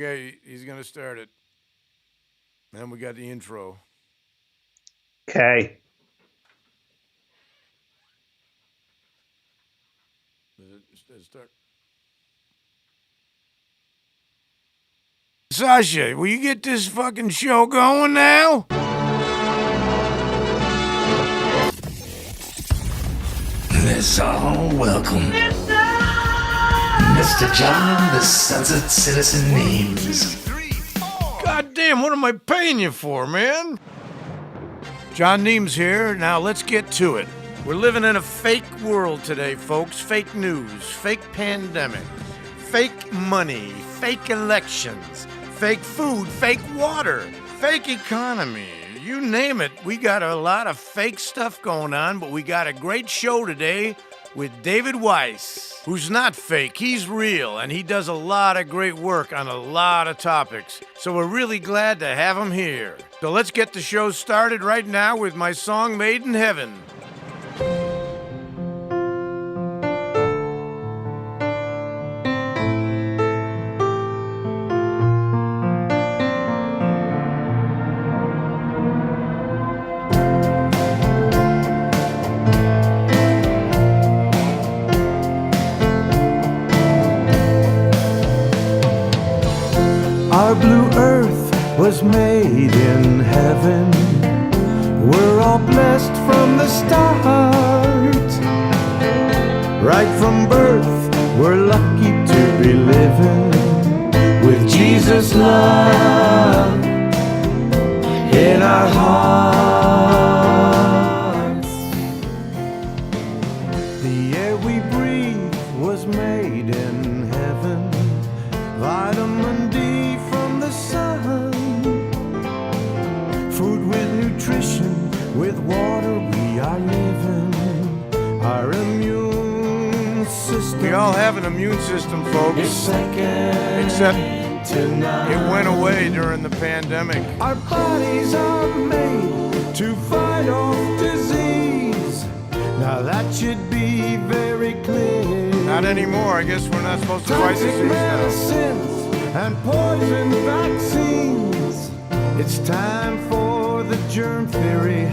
Okay, he's gonna start it. Then we got the intro. Okay. Start. Sasha, will you get this fucking show going now? Let's all welcome Mr. John, the Censored Citizen Niems. God damn, what am I paying you for, man? John Niems here. Now let's get to it. We're living in a fake world today, folks. Fake news, fake pandemic, fake money, fake elections, fake food, fake water, fake economy. You name it. We got a lot of fake stuff going on, but we got a great show today with Davis Weiss, who's not fake. He's real, and he does a lot of great work on a lot of topics. So we're really glad to have him here. So let's get the show started right now with my song Made in Heaven. Our blue earth was made in heaven. We're all blessed from the start. Right from birth, we're lucky to be living with Jesus' love in our hearts. The air we breathe was made in heaven. Vitamin D from the sun, food with nutrition, with water we are living. Our immune system, We all have an immune system, is folks, second except to none. it went away during the pandemic. Our bodies are made to fight off disease. Now that should be very clear. Not anymore. I guess we're not supposed to fight Toxic disease now. medicines and poison vaccines. It's time for the germ theory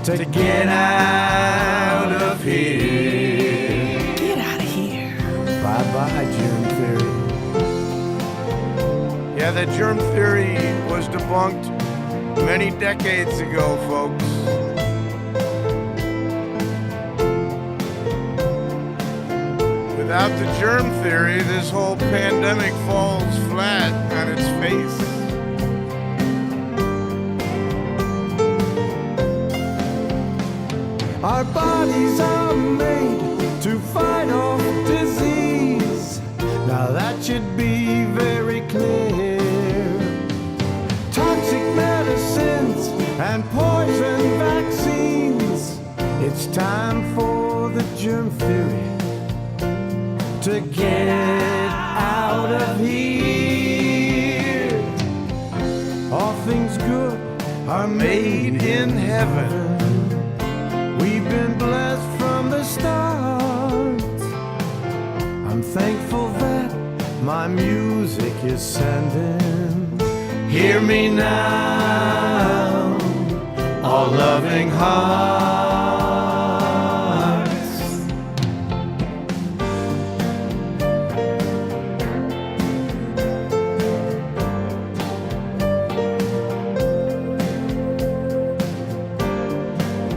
to get out of here. Get out of here. Bye-bye, germ theory. Yeah, that germ theory was debunked many decades ago, folks. Without the germ theory, this whole pandemic falls flat on its face. Our bodies are made to fight off disease. Now that should be very clear. Toxic medicines and poison vaccines. It's time for the germ theory to get out of here. All things good are made in heaven. We've been blessed from the start. I'm thankful that my music is sending. Hear me now, all loving hearts.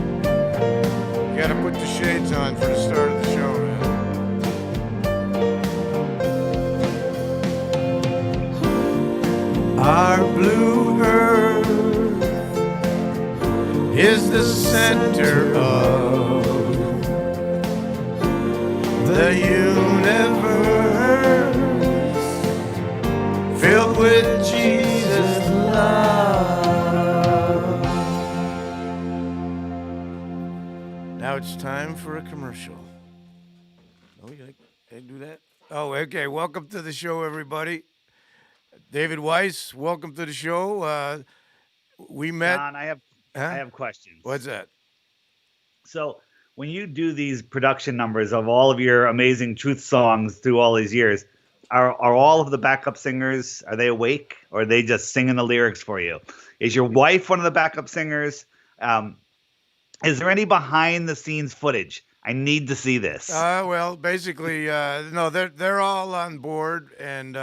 You gotta put the shades on for the start of the show, man. Our blue earth is the center of the universe, filled with Jesus' love. Now it's time for a commercial. Oh, you do that? Oh, okay. Welcome to the show, everybody. Davis Weiss, welcome to the show. We met. John, I Huh? have questions. What's that? So when you do these production numbers of all of your amazing truth songs through all these years, are all of the backup singers, are they awake, or are they just singing the lyrics for you? Is your wife one of the backup singers? Is there any behind the scenes footage? I need to see this. Well, basically, no, they're all on board, and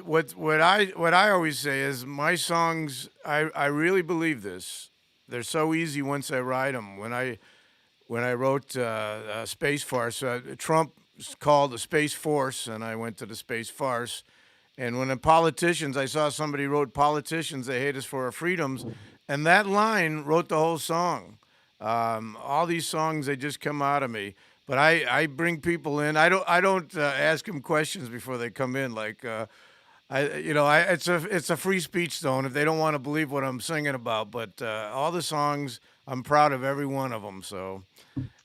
what I always say is my songs. I really believe this. They're so easy once I write them. When I wrote Space Farce, Trump called the Space Force, and I went to the Space Farce. And when the politicians, I saw somebody wrote politicians, they hate us for our freedoms, and that line wrote the whole song. All these songs, they just come out of me. But I bring people in. I don't ask them questions before they come in. Like it's a free speech zone if they don't want to believe what I'm singing about. But all the songs, I'm proud of every one of them. So,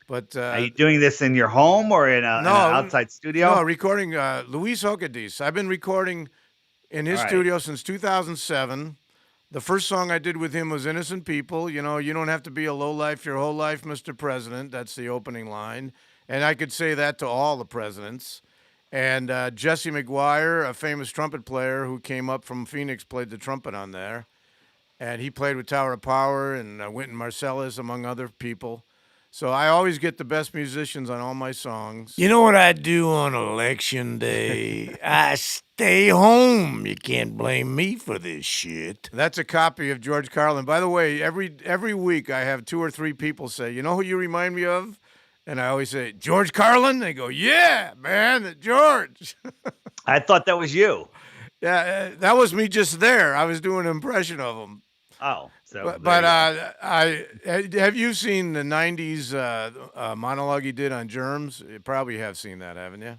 but Are you doing this in your home or in an outside studio? No, recording Luis Hocadis. I've been recording in his All right. studio since 2007. The first song I did with him was Innocent People. You know, you don't have to be a lowlife your whole life, Mr. President. That's the opening line. And I could say that to all the presidents. And Jesse McGuire, a famous trumpet player who came up from Phoenix, played the trumpet on there. And he played with Tower of Power and Wynton Marsalis, among other people. So I always get the best musicians on all my songs. You know what I do on election day? I stay home. You can't blame me for this shit. That's a copy of George Carlin. By the way, every week I have 2 or 3 people say, you know who you remind me of? And I always say, George Carlin? They go, yeah, man, George. I thought that was you. Yeah, that was me just there. I was doing an impression of him. Oh, so But I have you seen the '90s monologue he did on germs? You probably have seen that, haven't you?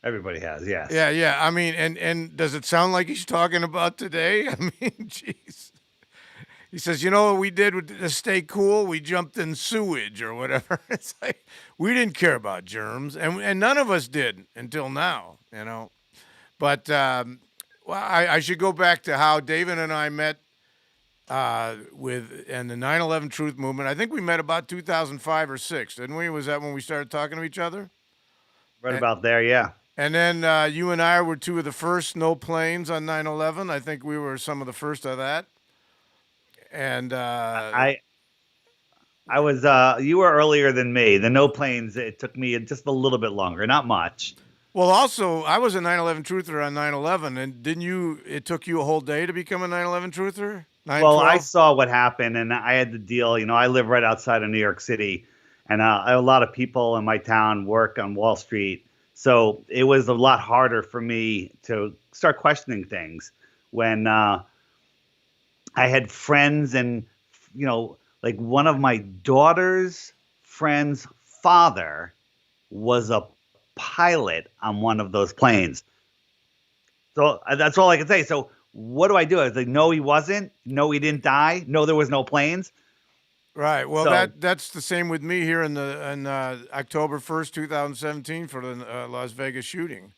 everybody has, yes. Yeah. I mean, and does it sound like he's talking about today? I mean, jeez. He says, you know what we did to stay cool? We jumped in sewage or whatever. It's like we didn't care about germs, and none of us did until now, you know. But well, I should go back to how David and I met. And the 9/11 Truth Movement. I think we met about 2005 or 6, didn't we? Was that when we started talking to each other? Right about there, yeah. And then you and I were 2 of the first no planes on 9/11. I think we were some of the first of that. And I was you were earlier than me. The no planes, it took me just a little bit longer, not much. well, also I was a 9/11 truther on 9/11, and didn't you? It took you a whole day to become a 9/11 truther. Well, I 9/12? saw what happened, and I had the deal. You know, I live right outside of New York City, and a lot of people in my town work on Wall Street. So it was a lot harder for me to start questioning things when I had friends and, you know, like one of my daughter's friend's father was a pilot on one of those planes. So that's all I can say. So what do I do? I was like, no, he wasn't. No, he didn't die. No, there was no planes. Right. Well, So- that's the same with me here in October 1st, 2017 for the Las Vegas shooting.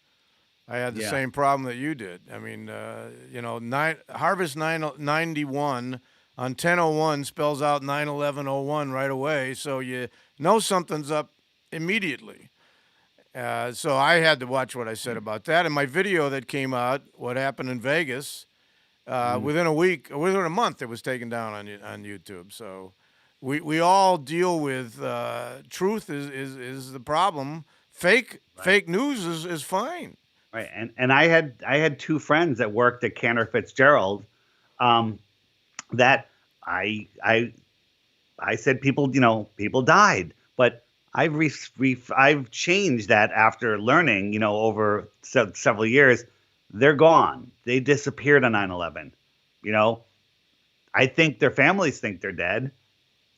I had the Yeah. same problem that you did. I mean, Harvest 91 on 10:01 spells out 9/11/01 right away, so you know something's up immediately. So I had to watch what I said about that. And my video that came out, what happened in Vegas, within a week, within a month, it was taken down on YouTube. So we all deal with truth is the problem. Fake news is fine. Right. And I had 2 friends that worked at Cantor Fitzgerald that I said people died, but I've changed that after learning, over several years. They're gone. They disappeared on 9/11. I think their families think they're dead.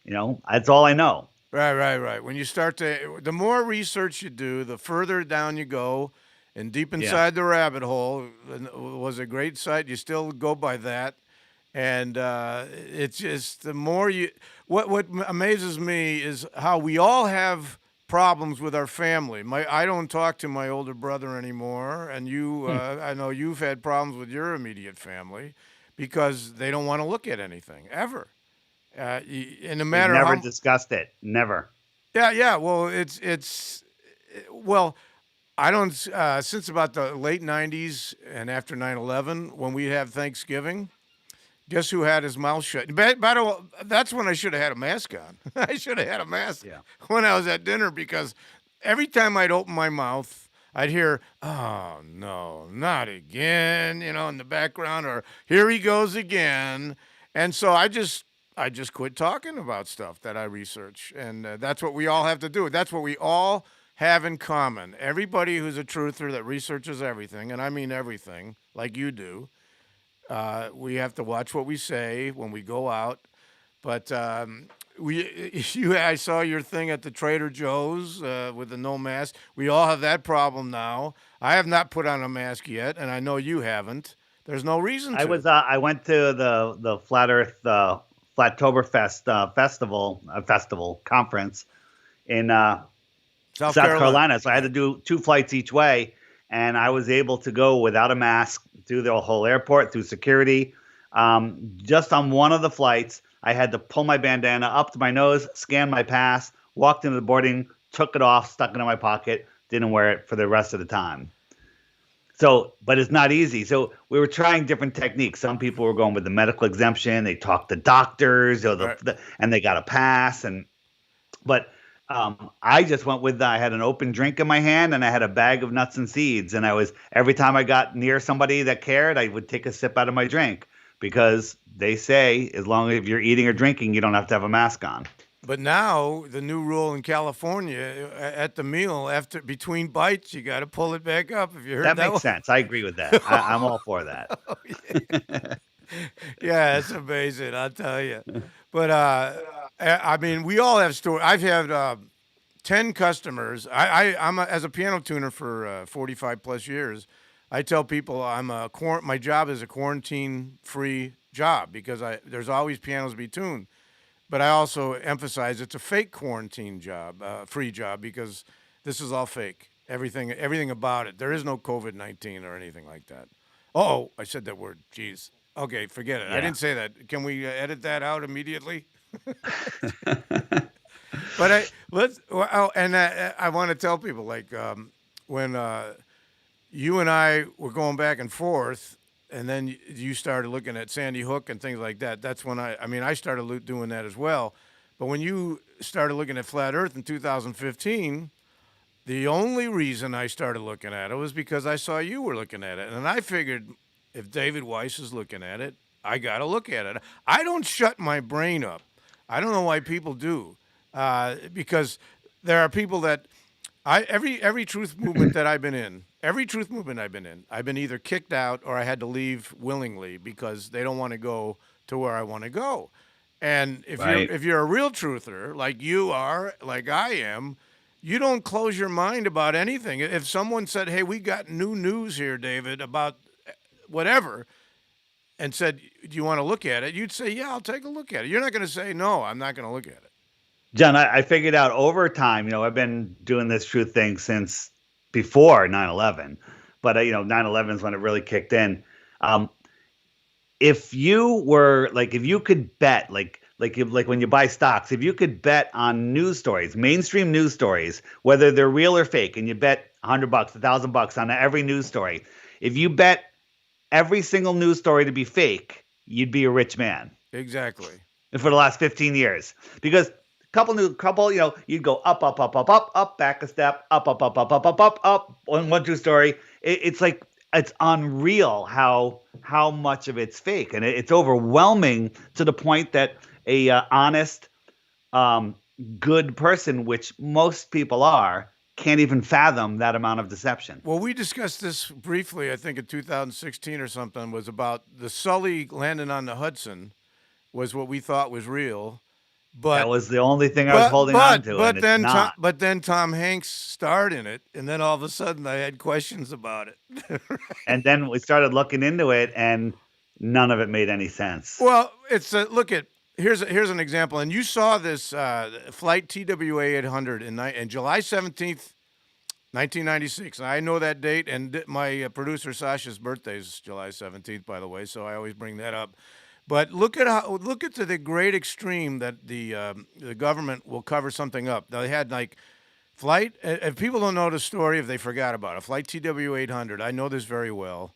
That's all I know. Right. When you start the more research you do, the further down you go, and deep inside the rabbit hole. Was a great site. You still go by that. And it's just the more you. What amazes me is how we all have problems with our family. I don't talk to my older brother anymore, and you. I know you've had problems with your immediate family because they don't want to look at anything ever. And no matter We've never how discussed it. Never. yeah. Well, well, I don't, since about the late 90s and after 9/11, when we have Thanksgiving, guess who had his mouth shut? By the way, that's when I should have had a mask on. I should have had a mask Yeah. when I was at dinner because every time I'd open my mouth, I'd hear, "Oh no, not again," in the background, or "Here he goes again," and so I just quit talking about stuff that I research, and that's what we all have to do. That's what we all have in common. Everybody who's a truther that researches everything, and I mean everything, like you do, we have to watch what we say when we go out. But I saw your thing at the Trader Joe's with the no mask. We all have that problem now. I have not put on a mask yet, and I know you haven't. There's no reason to. I went to the Flat Earth Flattoberfest festival conference in South South Carolina. Carolina. So I had to do 2 flights each way, and I was able to go without a mask through the whole airport, through security. Just on one of the flights, I had to pull my bandana up to my nose, scan my pass, walked into the boarding, took it off, stuck it in my pocket, didn't wear it for the rest of the time. So, but it's not easy. So we were trying different techniques. Some people were going with the medical exemption. They talked to doctors, and they got a pass. But I just went with I had an open drink in my hand and I had a bag of nuts and seeds. And every time I got near somebody that cared, I would take a sip out of my drink because they say as long as you're eating or drinking, you don't have to have a mask on. But now the new rule in California at the meal between bites, you got to pull it back up. Have you heard That that makes sense. I agree with that. I'm all for that. Yeah, it's amazing. I'll tell you. But I mean, we all have stories. I've had 10 customers. I'm as a piano tuner for 45 plus years. I tell people my job is a quarantine-free job because there's always pianos to be tuned. But I also emphasize it's a fake quarantine job, free job, because this is all fake. Everything about it. There is no COVID-19 or anything like that. Oh, I said that word. Jeez. Okay, forget it. I Yeah. didn't say that. Can we edit that out immediately? But I want to tell people when you and I were going back and forth, and then you started looking at Sandy Hook and things like that. That's when I started doing that as well. But when you started looking at Flat Earth in 2015, the only reason I started looking at it was because I saw you were looking at it. And I figured if David Weiss is looking at it, I got to look at it. I don't shut my brain up. I don't know why people do. Because there are people that every truth movement that I've been in, I've been either kicked out or I had to leave willingly because they don't want to go to where I want to go. And if you're a real truther like you are, like I am, you don't close your mind about anything. If someone said, "Hey, we got new news here, David, about whatever," and said, "Do you want to look at it?" You'd say, "Yeah, I'll take a look at it." You're not going to say, "No, I'm not going to look at it." John, I figured out over time, I've been doing this truth thing since before 9/11, but 9/11 is when it really kicked in. If you could bet, like when you buy stocks, if you could bet on news stories, mainstream news stories, whether they're real or fake, and you bet $100, $1,000 on every news story, if you bet every single news story to be fake, you'd be a rich man. Exactly. For the last 15 years, because you'd go up, up, up, up, up, up, back a step, up, up, up, up, up, up, up, up, one true story. It's like it's unreal how much of it's fake, and it's overwhelming to the point that a honest, good person, which most people are, can't even fathom that amount of deception. Well, we discussed this briefly, I think in 2016 or something, was about the Sully landing on the Hudson was what we thought was real. But that was the only thing I was holding on to. But then but then Tom Hanks starred in it, and then all of a sudden I had questions about it. And then we started looking into it, and none of it made any sense. Well, it's here's an example, and you saw this flight TWA 800 in July 17th, 1996. And I know that date, and my producer Sasha's birthday is July 17th, by the way, so I always bring that up. But look at the great extreme that the government will cover something up. They had like If people don't know the story, if they forgot about it, Flight TW 800, I know this very well.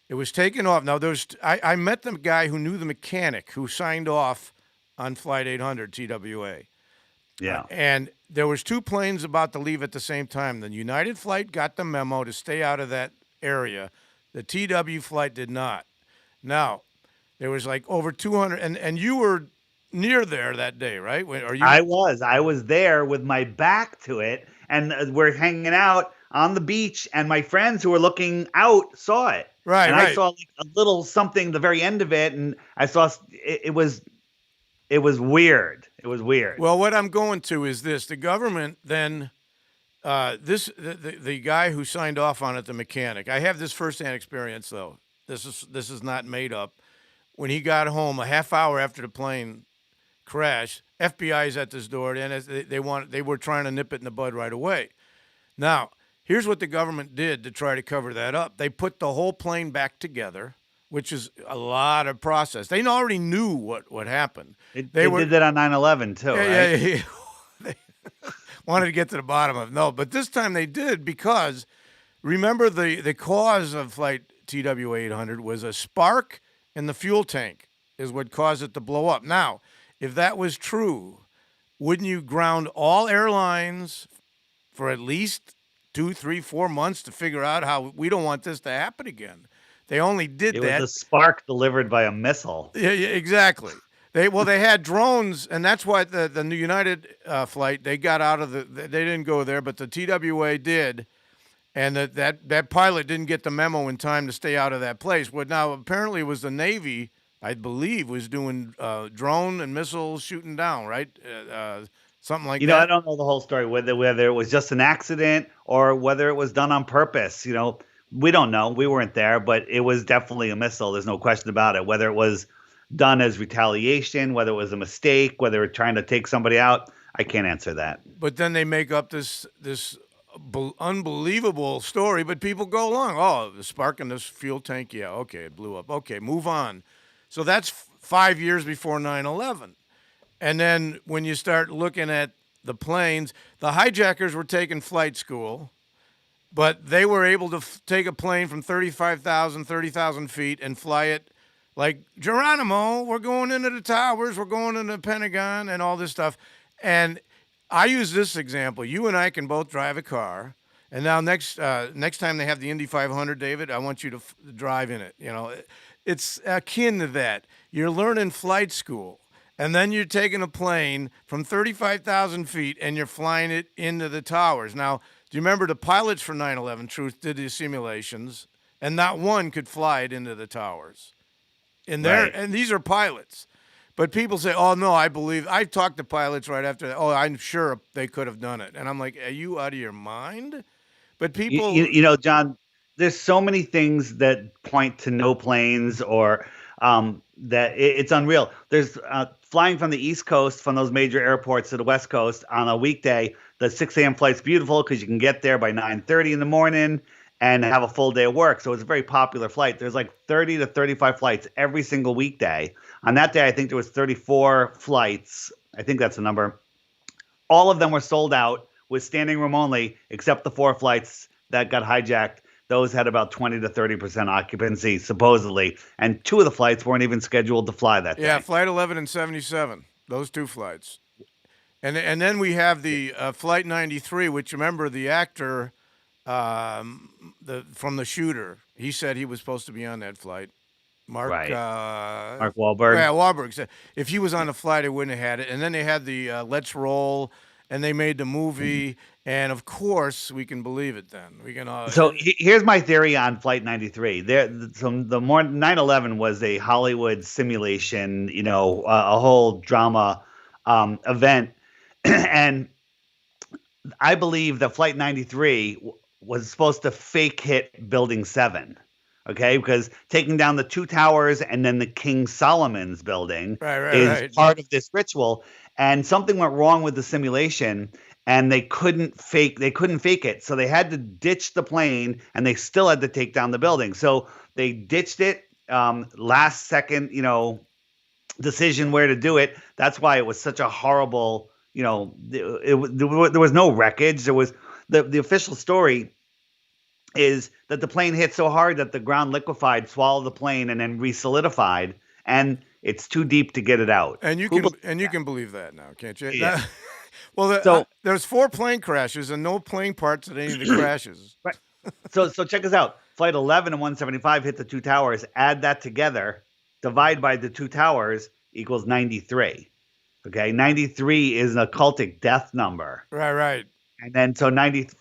It was taken off. Now, I met the guy who knew the mechanic who signed off on Flight 800 TWA. Yeah. And there was two planes about to leave at the same time. The United flight got the memo to stay out of that area. The TW flight did not. Now, there was like over 200, and you were near there that day, right? I was there with my back to it, and we're hanging out on the beach, and my friends who were looking out saw it. Right, and right. I saw like a little something the very end of it, and I saw it was weird. It was weird. Well, what I'm going to is this: the government then, the guy who signed off on it, the mechanic. I have this firsthand experience, though. This is not made up. When he got home, a half hour after the plane crashed, FBI's at this door, and they were trying to nip it in the bud right away. Now, here's what the government did to try to cover that up. They put the whole plane back together, which is a lot of process. They already knew what happened. They did that on 9/11 too, right? Yeah. They wanted to get to the bottom of it. No, but this time they did because remember the cause of Flight TW 800 was a spark in the fuel tank is what caused it to blow up. Now, if that was true, wouldn't you ground all airlines for at least 2, 3, 4 months to figure out how we don't want this to happen again? They only did that. It was a spark delivered by a missile. Yeah, exactly. They had drones, and that's why the United flight, they got out of they didn't go there, but the TWA did, and that pilot didn't get the memo in time to stay out of that place. What now apparently was the Navy, I believe, was doing drone and missiles shooting down, right? Something like that. I don't know the whole story, whether it was just an accident or whether it was done on purpose. We don't know. We weren't there, but it was definitely a missile. There's no question about it. Whether it was done as retaliation, whether it was a mistake, whether it's trying to take somebody out, I can't answer that. But then they make up this unbelievable story, but people go along. Oh, the spark in this fuel tank. Yeah, okay, it blew up. Okay, move on. So that's 5 years before 9/11. And then when you start looking at the planes, the hijackers were taking flight school, but they were able to take a plane from 35,000, 30,000 feet and fly it like, Geronimo, we're going into the towers, we're going into the Pentagon and all this stuff. And I use this example. You and I can both drive a car. And now next time they have the Indy 500, David, I want you to drive in it. It's akin to that. You're learning flight school. And then you're taking a plane from 35,000 feet and you're flying it into the towers. Now, do you remember the pilots for 9/11 Truth did these simulations, and not one could fly it into the towers. Right. And these are pilots. But people say, oh, no, I've talked to pilots right after that. Oh, I'm sure they could have done it. And I'm like, are you out of your mind? But people. John, there's so many things that point to no planes or that it's unreal. There's flying from the East Coast, from those major airports to the West Coast on a weekday. The 6 a.m. flight's beautiful because you can get there by 9:30 in the morning and have a full day of work. So it's a very popular flight. There's like 30 to 35 flights every single weekday. On that day, I think there was 34 flights. I think that's the number. All of them were sold out with standing room only, except the 4 flights that got hijacked. Those had about 20 to 30% occupancy, supposedly. And 2 of the flights weren't even scheduled to fly that day. Yeah, Flight 11 and 77, those 2 flights. And then we have the Flight 93, which, remember, the actor from The Shooter, he said he was supposed to be on that flight. Mark Wahlberg. Yeah, Wahlberg said if he was on the flight, he wouldn't have had it. And then they had the Let's Roll, and they made the movie. And of course, we can believe it. Then we can. So here's my theory on Flight 93. The 9/11 was a Hollywood simulation, a whole drama event, and I believe that Flight 93 was supposed to fake hit Building 7. Okay, because taking down the 2 towers and then the King Solomon's building is part of this ritual. And something went wrong with the simulation, and they couldn't fake it. So they had to ditch the plane, and they still had to take down the building. So they ditched it, last second, decision where to do it. That's why it was such a horrible, there was no wreckage. There was the official story is that the plane hit so hard that the ground liquefied, swallowed the plane, and then re-solidified, and it's too deep to get it out. And you can believe that now, can't you? Yeah. Well, there's 4 plane crashes and no plane parts at any of the crashes. Right. So check this out. Flight 11 and 175 hit the 2 towers. Add that together, divide by the 2 towers equals 93. Okay, 93 is an occultic death number. Right. And then so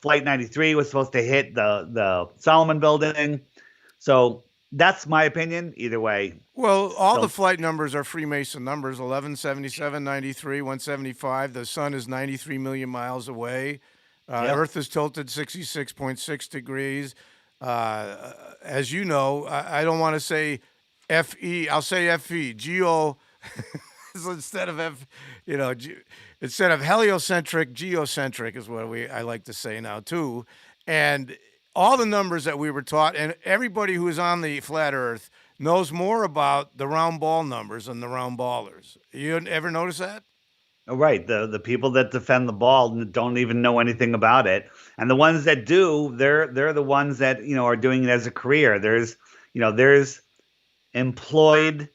flight 93 was supposed to hit the Solomon building. So that's my opinion. Either way. Well, all the flight numbers are Freemason numbers. 11, 77, 93, 175. The sun is 93 million miles away. Earth is tilted 66.6 degrees. As you know, I don't want to say FE. I'll say FE. Geo. So instead of instead of heliocentric, geocentric is what I like to say now too. And all the numbers that we were taught, and everybody who is on the flat Earth knows more about the round ball numbers than the round ballers. You ever notice that? Oh, right. The people that defend the ball don't even know anything about it, and the ones that do, they're the ones that are doing it as a career. There's employed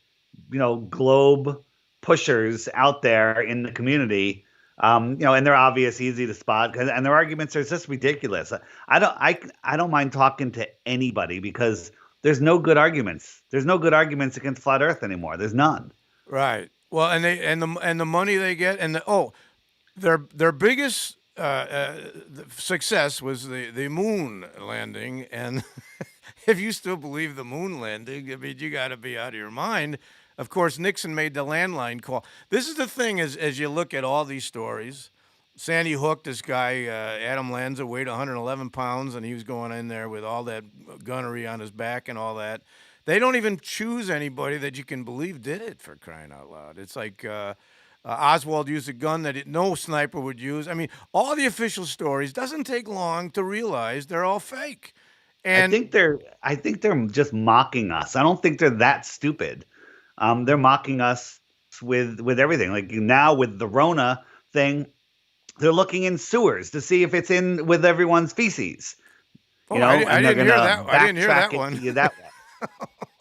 globe pushers out there in the community, and they're obvious, easy to spot, and their arguments are just ridiculous. I don't mind talking to anybody because there's no good arguments. There's no good arguments against flat Earth anymore. There's none. Right. Well, and the money they get, and their biggest success was the moon landing, and if you still believe the moon landing, I mean, you got to be out of your mind. Of course, Nixon made the landline call. This is the thing, as you look at all these stories. Sandy Hook, this guy, Adam Lanza, weighed 111 pounds, and he was going in there with all that gunnery on his back and all that. They don't even choose anybody that you can believe did it, for crying out loud. It's like Oswald used a gun that no sniper would use. I mean, all the official stories doesn't take long to realize they're all fake. And I think they're just mocking us. I don't think they're that stupid. They're mocking us with everything. Like now with the Rona thing, they're looking in sewers to see if it's in with everyone's feces. I didn't hear that. I didn't hear that one. That way.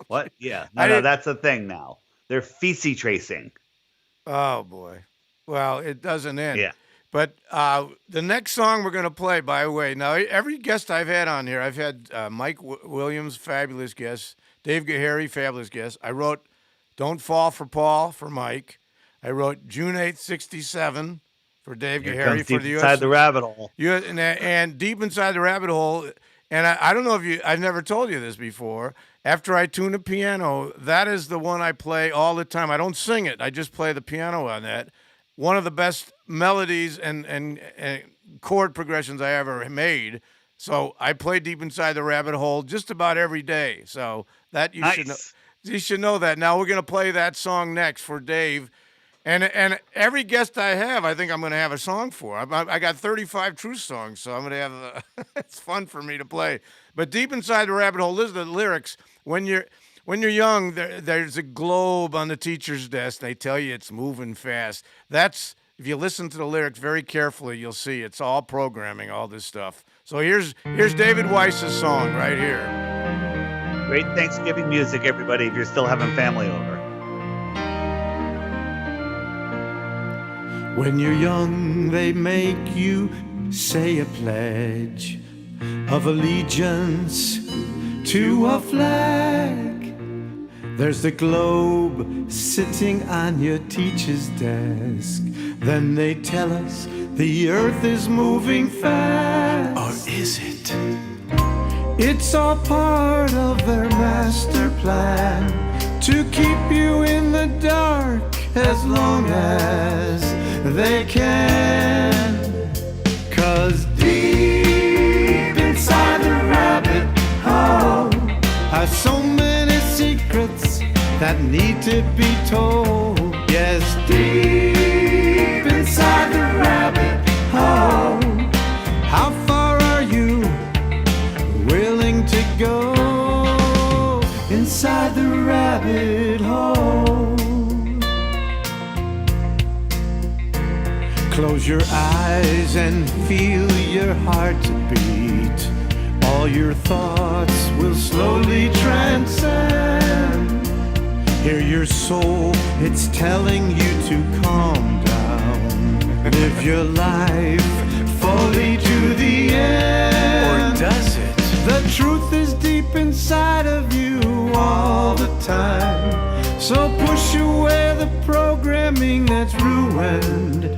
What? Yeah. No, that's a thing now. They're feces tracing. Oh boy. Well, it doesn't end. Yeah. But the next song we're going to play, by the way, now every guest I've had on here, I've had Mike Williams, fabulous guest, Dave Gahary, fabulous guest. I wrote Don't Fall for Paul for Mike. I wrote June 8th, 67 for Dave Gahary for the U.S. Inside the Rabbit Hole. And Deep Inside the Rabbit Hole. And I don't know if I've never told you this before. After I tune a piano, that is the one I play all the time. I don't sing it. I just play the piano on that. One of the best melodies and chord progressions I ever made. So I play Deep Inside the Rabbit Hole just about every day. So that you should know that. Now we're going to play that song next for Dave. And every guest I have, I think I'm going to have a song for. I got 35 Truth songs, so I'm going to have it's fun for me to play. But Deep Inside the Rabbit Hole, listen to the lyrics. When you're young, there's a globe on the teacher's desk. They tell you it's moving fast. That's, if you listen to the lyrics very carefully, you'll see it's all programming, all this stuff. So here's David Weiss's song right here. Great Thanksgiving music, everybody, if you're still having family over. When you're young, they make you say a pledge of allegiance to a flag. There's the globe sitting on your teacher's desk. Then they tell us the earth is moving fast. Or is it? It's all part of their master plan to keep you in the dark as long as they can. 'Cause deep inside the rabbit hole are so many secrets that need to be told. Yes, deep inside the rabbit hole, how far are you willing to go inside the rabbit hole? Close your eyes and feel your heart beat. All your thoughts will slowly transcend. Hear your soul, it's telling you to calm down. Live your life fully to the end. Or does it? The truth is deep inside of you all the time. So push away the programming that's ruined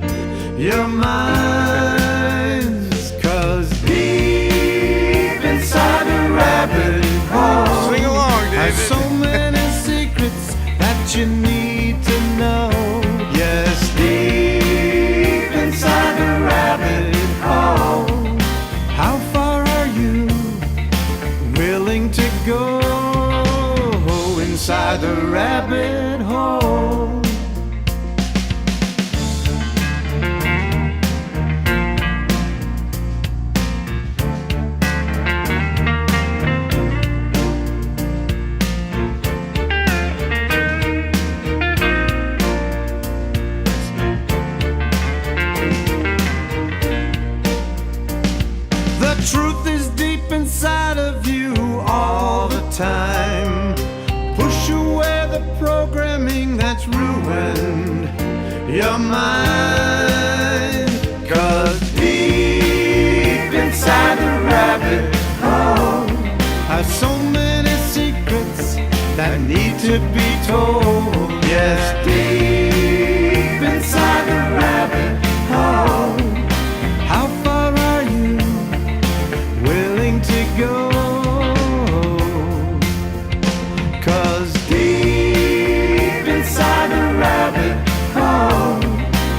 your minds. 'Cause deep inside the rabbit hole, Sing along, David. there's so many secrets that you need to know. Yes, deep inside the rabbit hole. How far are you willing to go inside the rabbit hole? The truth is deep inside of you all the time. Push away the programming that's ruined your mind. 'Cause deep inside the rabbit hole are so many secrets that need to be told. Yes, deep inside the rabbit hole. How far are you willing to go? 'Cause deep inside the rabbit hole,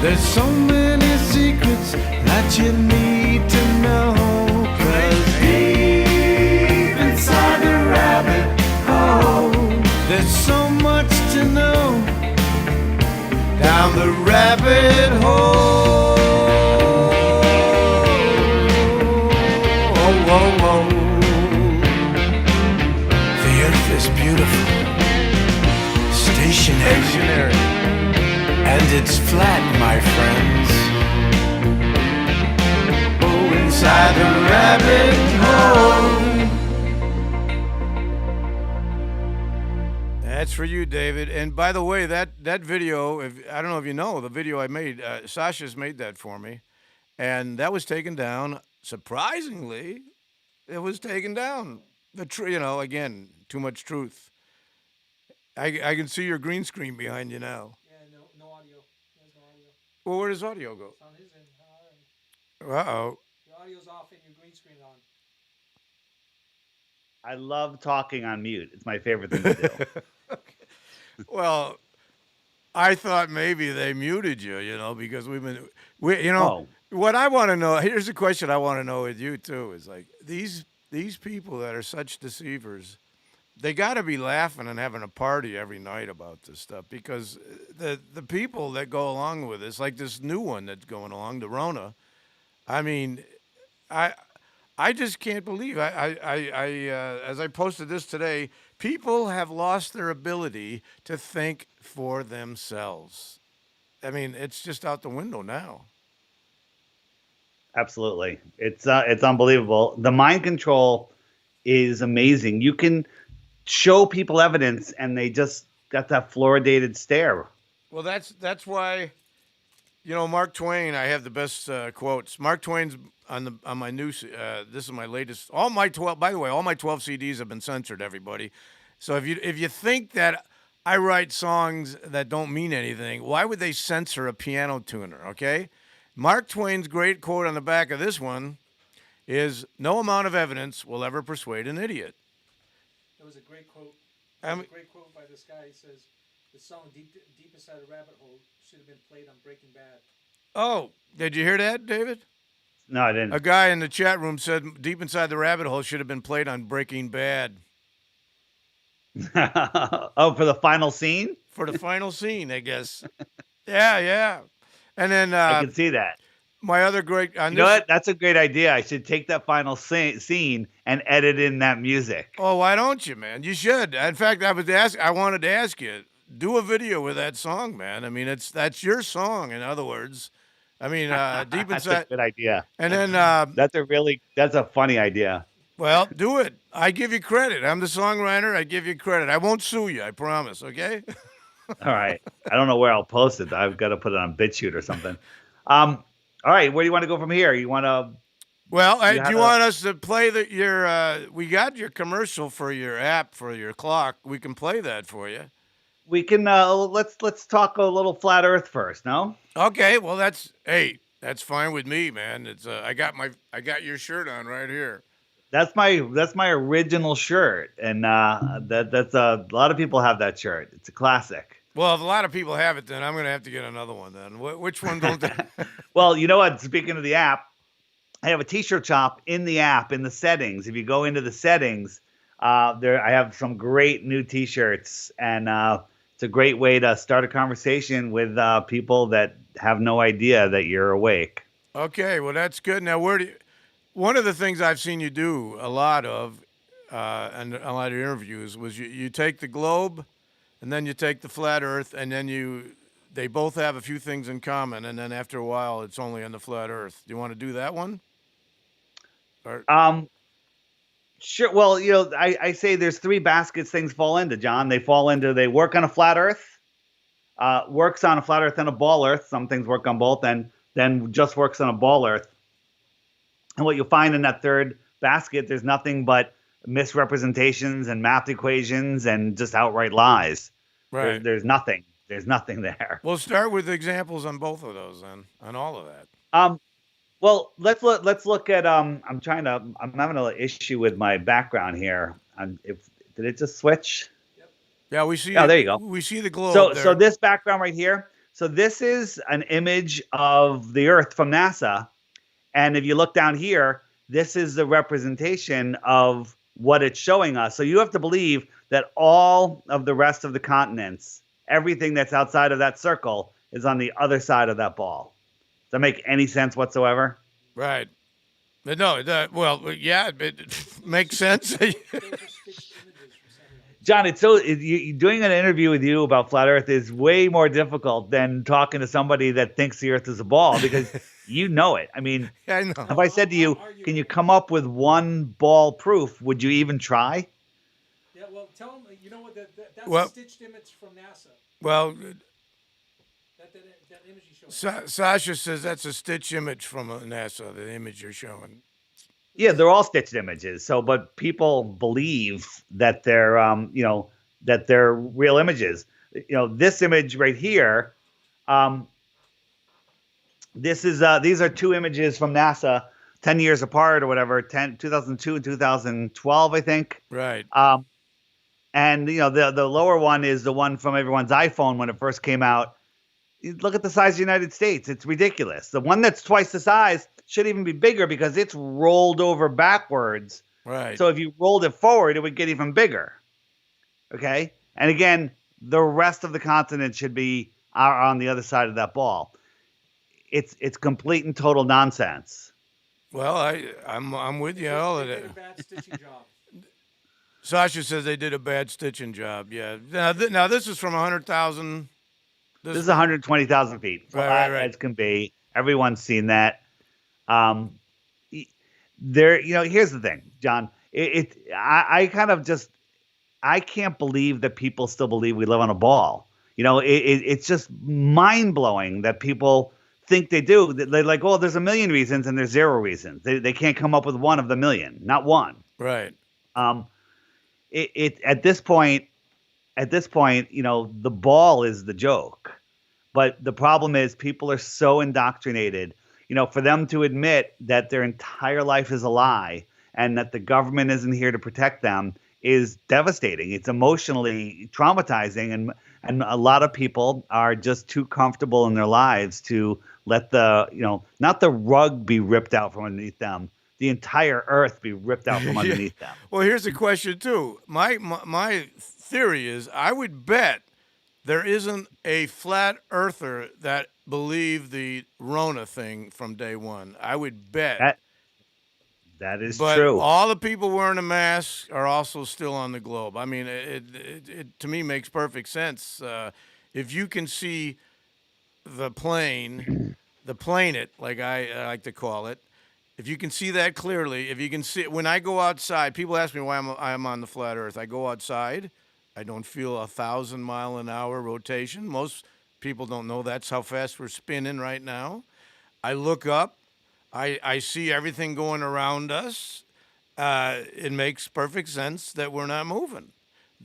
there's so many secrets that you need to know. 'Cause deep inside the rabbit hole, there's so much to know. Down the rabbit hole. Oh, oh, oh. The earth is beautiful, stationary, and it's flat, my friends. Oh, inside the rabbit hole. That's for you, David. And by the way, that video, I don't know if you know, the video I made, Sasha's made that for me. And that was taken down. Surprisingly, it was taken down. Again, too much truth. I can see your green screen behind you now. Yeah, no audio. There's no audio. Well, where does audio go? It's on his end. Uh-oh. Your audio's off and your green screen on. I love talking on mute. It's my favorite thing to do. Well, I thought maybe they muted you, because Oh. what I want to know, here's a question I want to know with you too, is like these people that are such deceivers, they got to be laughing and having a party every night about this stuff, because the people that go along with this, like this new one that's going along, the Rona, I mean, I just can't believe. As I posted this today, people have lost their ability to think for themselves. I mean, it's just out the window now. Absolutely. It's unbelievable. The mind control is amazing. You can show people evidence and they just got that fluoridated stare. Well, that's why, Mark Twain, I have the best quotes. Mark Twain's on my new, this is my latest, all my 12 CDs have been censored, everybody. So if you think that I write songs that don't mean anything, why would they censor a piano tuner, okay? Mark Twain's great quote on the back of this one is, "No amount of evidence will ever persuade an idiot." There was a great quote. There was a great quote by this guy. He says, "The song Deep Inside a Rabbit Hole should have been played on Breaking Bad." Oh, did you hear that, David? No, I didn't. A guy in the chat room said Deep Inside the Rabbit Hole should have been played on Breaking Bad. Oh, for the final scene? For the final scene, I guess. Yeah. And then I can see that. my other great... You know what? That's a great idea. I should take that final scene and edit in that music. Oh, why don't you, man? You should. In fact, I wanted to ask you, do a video with that song, man. I mean, that's your song, in other words. I mean, deep That's a inside. good idea. And then, That's a funny idea. well, do it. I give you credit. I'm the songwriter. I give you credit. I won't sue you. I promise. Okay. All right. I don't know where I'll post it. I've got to put it on BitChute or something. All right. Where do you want to go from here? You want to? Well, You do had you a- want us to play your? We got your commercial for your app for your clock. We can play that for you. We can. Let's talk a little flat Earth first. No. Okay. Well, that's fine with me, man. It's I got your shirt on right here. That's my original shirt, and that's a lot of people have that shirt. It's a classic. Well, if a lot of people have it, then I'm gonna have to get another one. Then which one don't they? Well, you know what? Speaking of the app, I have a T-shirt shop in the app in the settings. If you go into the settings, there I have some great new T-shirts, and it's a great way to start a conversation with people that have no idea that you're awake. Okay. Well, that's good. Now, one of the things I've seen you do a lot of, and a lot of interviews was you take the globe, and then you take the flat Earth, and then they both have a few things in common, and then after a while, it's only on the flat Earth. Do you want to do that one? Or, Sure. Well, I say there's three baskets things fall into, John. They work on a flat Earth, works on a flat Earth and a ball Earth. Some things work on both, and then just works on a ball Earth. And what you'll find in that third basket, there's nothing but misrepresentations and math equations and just outright lies. right. There's nothing. There's nothing there. We'll start with examples on both of those, then, on all of that. Well, let's look at I'm having an issue with my background here. Did it just switch? Yeah, we see. Oh, there you go. We see the globe. So there. this background right here. So this is an image of the Earth from NASA, and if you look down here, this is the representation of what it's showing us. So you have to believe that all of the rest of the continents, everything that's outside of that circle, is on the other side of that ball. Does that make any sense whatsoever? Right. But no, yeah, it makes sense. John, doing an interview with you about flat Earth is way more difficult than talking to somebody that thinks the Earth is a ball because you know it. I mean, I know. if I said to you, can you come up with one ball proof, would you even try? Yeah, well, tell them, you know what, that's Well- a stitched image from NASA. Well, That image you showed. Sasha says that's a stitch image from NASA. The image you're showing. Yeah, they're all stitched images. So, but people believe that they're, that they're real images. This image right here, these are two images from NASA, 10 years apart or whatever, 2002 and 2012, I think. Right. And the lower one is the one from everyone's iPhone when it first came out. You look at the size of the United States; it's ridiculous. The one that's twice the size should even be bigger because it's rolled over backwards. Right. So if you rolled it forward, it would get even bigger. Okay. And again, the rest of the continent should be on the other side of that ball. It's complete and total nonsense. Well, I'm with you. All of They did it. a bad stitching job. Sasha says they did a bad stitching job. Yeah. Now this is from 100,000. This is 120,000 feet. Right. As can be. Everyone's seen that. Here's the thing, John. I can't believe that people still believe we live on a ball. It's just mind blowing that people think they do. They're like, oh, there's a million reasons, and there's zero reasons. They can't come up with one of the million, not one. Right. At this point, the ball is the joke. But the problem is people are so indoctrinated, for them to admit that their entire life is a lie and that the government isn't here to protect them is devastating. It's emotionally traumatizing. And a lot of people are just too comfortable in their lives to let not the rug be ripped out from underneath them, the entire earth be ripped out from underneath them. Well, here's a question too. My theory is I would bet there isn't a flat earther that believed the Rona thing from day one. I would bet. That is but true. All the people wearing a mask are also still on the globe. I mean, it to me makes perfect sense. If you can see the plane the planet, like I like to call it, if you can see that clearly, if you can see when I go outside, people ask me why I'm on the flat Earth. I go outside, I don't feel 1,000 mile an hour rotation. Most people don't know that's how fast we're spinning right now. I look up, I see everything going around us. It makes perfect sense that we're not moving.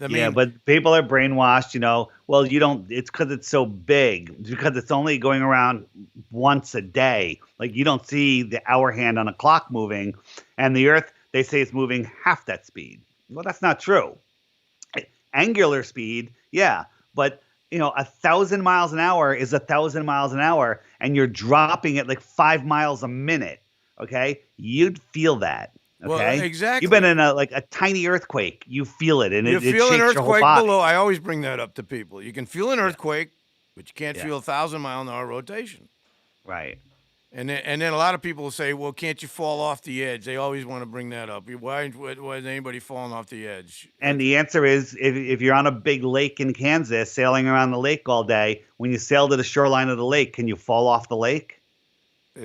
I Yeah, mean, but people are brainwashed, Well, you don't, it's because it's so big, because it's only going around once a day. Like you don't see the hour hand on a clock moving, and the Earth, they say it's moving half that speed. Well, that's not true. Angular speed, yeah, but 1,000 miles an hour is 1,000 miles an hour, and you're dropping it like 5 miles a minute. Okay, you'd feel that. well, Okay, you've exactly. been in a tiny earthquake. You feel it, and You it feel an shakes your whole earthquake body. below. I always bring that up to people. You can feel an Yeah, earthquake, but you can't yeah, feel 1,000 mile an hour rotation. right. And then a lot of people will say, "Well, can't you fall off the edge?" They always want to bring that up. Why is anybody falling off the edge? And the answer is, if you're on a big lake in Kansas, sailing around the lake all day, when you sail to the shoreline of the lake, can you fall off the lake? We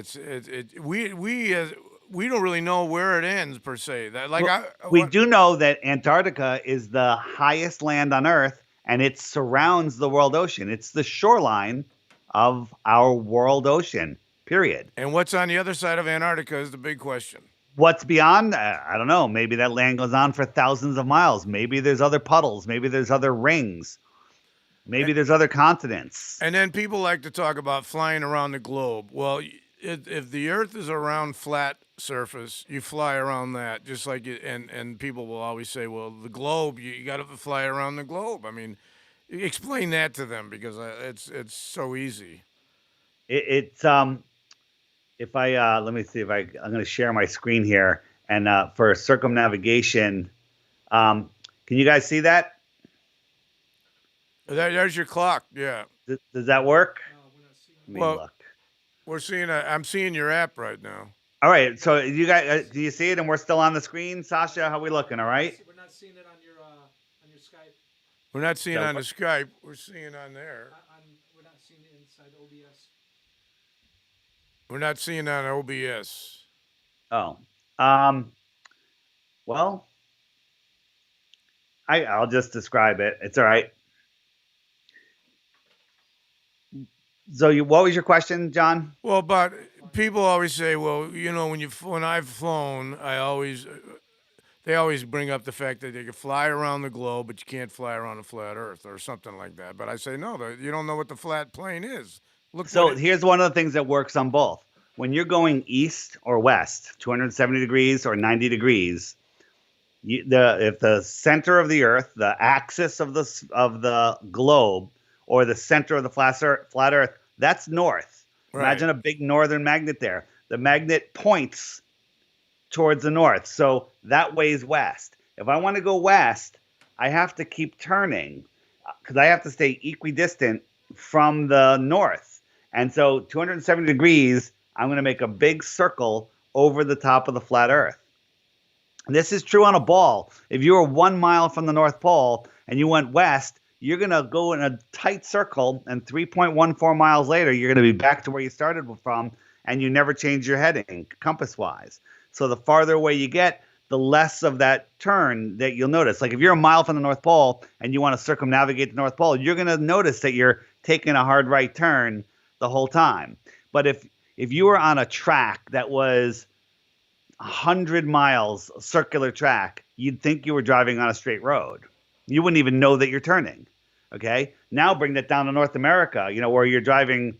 don't really know where it ends per se. That like Well, I we what, do know that Antarctica is the highest land on Earth, and it surrounds the world ocean. It's the shoreline of our world ocean, period. and what's on the other side of Antarctica is the big question. What's beyond? I don't know. Maybe that land goes on for thousands of miles. Maybe there's other puddles. Maybe there's other rings. Maybe there's other continents. And then people like to talk about flying around the globe. Well, if the Earth is a round, flat surface, you fly around that. Just like and people will always say, "Well, the globe, you got to fly around the globe." I mean, explain that to them because it's so easy. It's if I let me see if I'm going to share my screen here, and for circumnavigation, can you guys see that? There's your clock. Yeah. Does that work? We're not seeing. Let me Well, look. we're seeing. I'm seeing your app right now. All right, so you guys, do you see it? And we're still on the screen, Sasha. How we looking? All right. We're not seeing it on your Skype. We're not seeing So on the Skype. We're seeing on there. We're not seeing it inside OBS. We're not seeing on OBS. Oh, well, I'll just describe it. It's all right. So what was your question, John? Well, but people always say, well, when I've flown, they always bring up the fact that they can fly around the globe, but you can't fly around a flat Earth or something like that. But I say no, you don't know what the flat plane is. Look. So here's one of the things that works on both. When you're going east or west, 270 degrees or 90 degrees, if the center of the Earth, the axis of the globe, or the center of the flat Earth, that's north. Right. Imagine a big northern magnet there. The magnet points towards the north, so that way is west. If I want to go west, I have to keep turning because I have to stay equidistant from the north. And so 270 degrees, I'm going to make a big circle over the top of the flat Earth. This is true on a ball. If you were 1 mile from the North Pole and you went west, you're going to go in a tight circle, and 3.14 miles later, you're going to be back to where you started from, and you never change your heading compass-wise. So the farther away you get, the less of that turn that you'll notice. Like if you're a mile from the North Pole and you want to circumnavigate the North Pole, you're going to notice that you're taking a hard right turn the whole time. But if you were on a track that was 100 miles, circular track, you'd think you were driving on a straight road. You wouldn't even know that you're turning. Okay. Now bring that down to North America, where you're driving,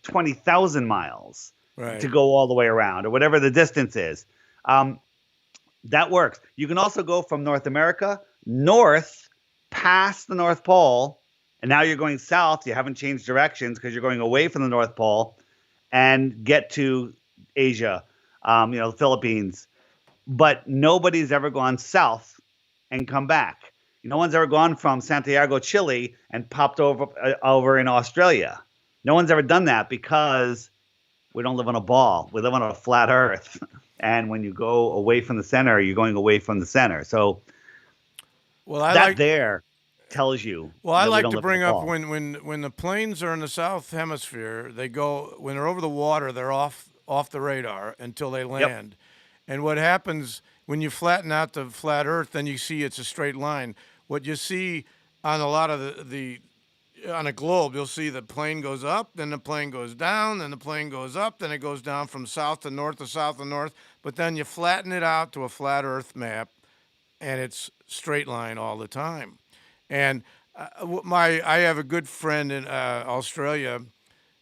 20,000 miles to go all the way around or whatever the distance is. That works. You can also go from North America north past the North Pole. And now you're going south. You haven't changed directions because you're going away from the North Pole and get to Asia, the Philippines. But nobody's ever gone south and come back. No one's ever gone from Santiago, Chile, and popped over in Australia. No one's ever done that because we don't live on a ball. We live on a flat Earth. And when you go away from the center, you're going away from the center. So well, I like there. tells you Well, I that we like don't to live in bring the up ball. when the planes are in the south hemisphere, they go when they're over the water, they're off the radar until they Yep. land. And what happens when you flatten out the flat Earth, then you see it's a straight line. What you see on a lot of the on a globe, you'll see the plane goes up, then the plane goes down, then the plane goes up, then it goes down from south to north to south to north. But then you flatten it out to a flat Earth map, and it's straight line all the time. And I have a good friend in Australia.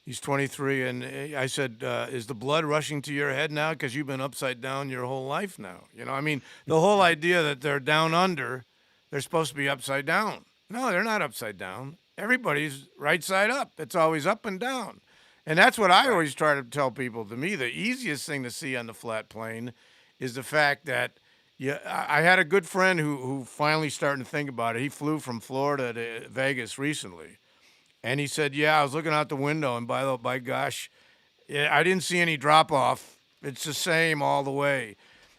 He's 23, and I said, "Is the blood rushing to your head now? Because you've been upside down your whole life now. You know, I mean, the whole idea that they're down under, they're supposed to be upside down. No, they're not upside down. Everybody's right side up. It's always up and down, and that's what I always try to tell people. To me, the easiest thing to see on the flat plane is the fact that yeah, I had a good friend who finally started to think about it. He flew from Florida to Vegas recently, and he said, "Yeah, I was looking out the window, and by gosh, yeah, I didn't see any drop off. It's the same all the way."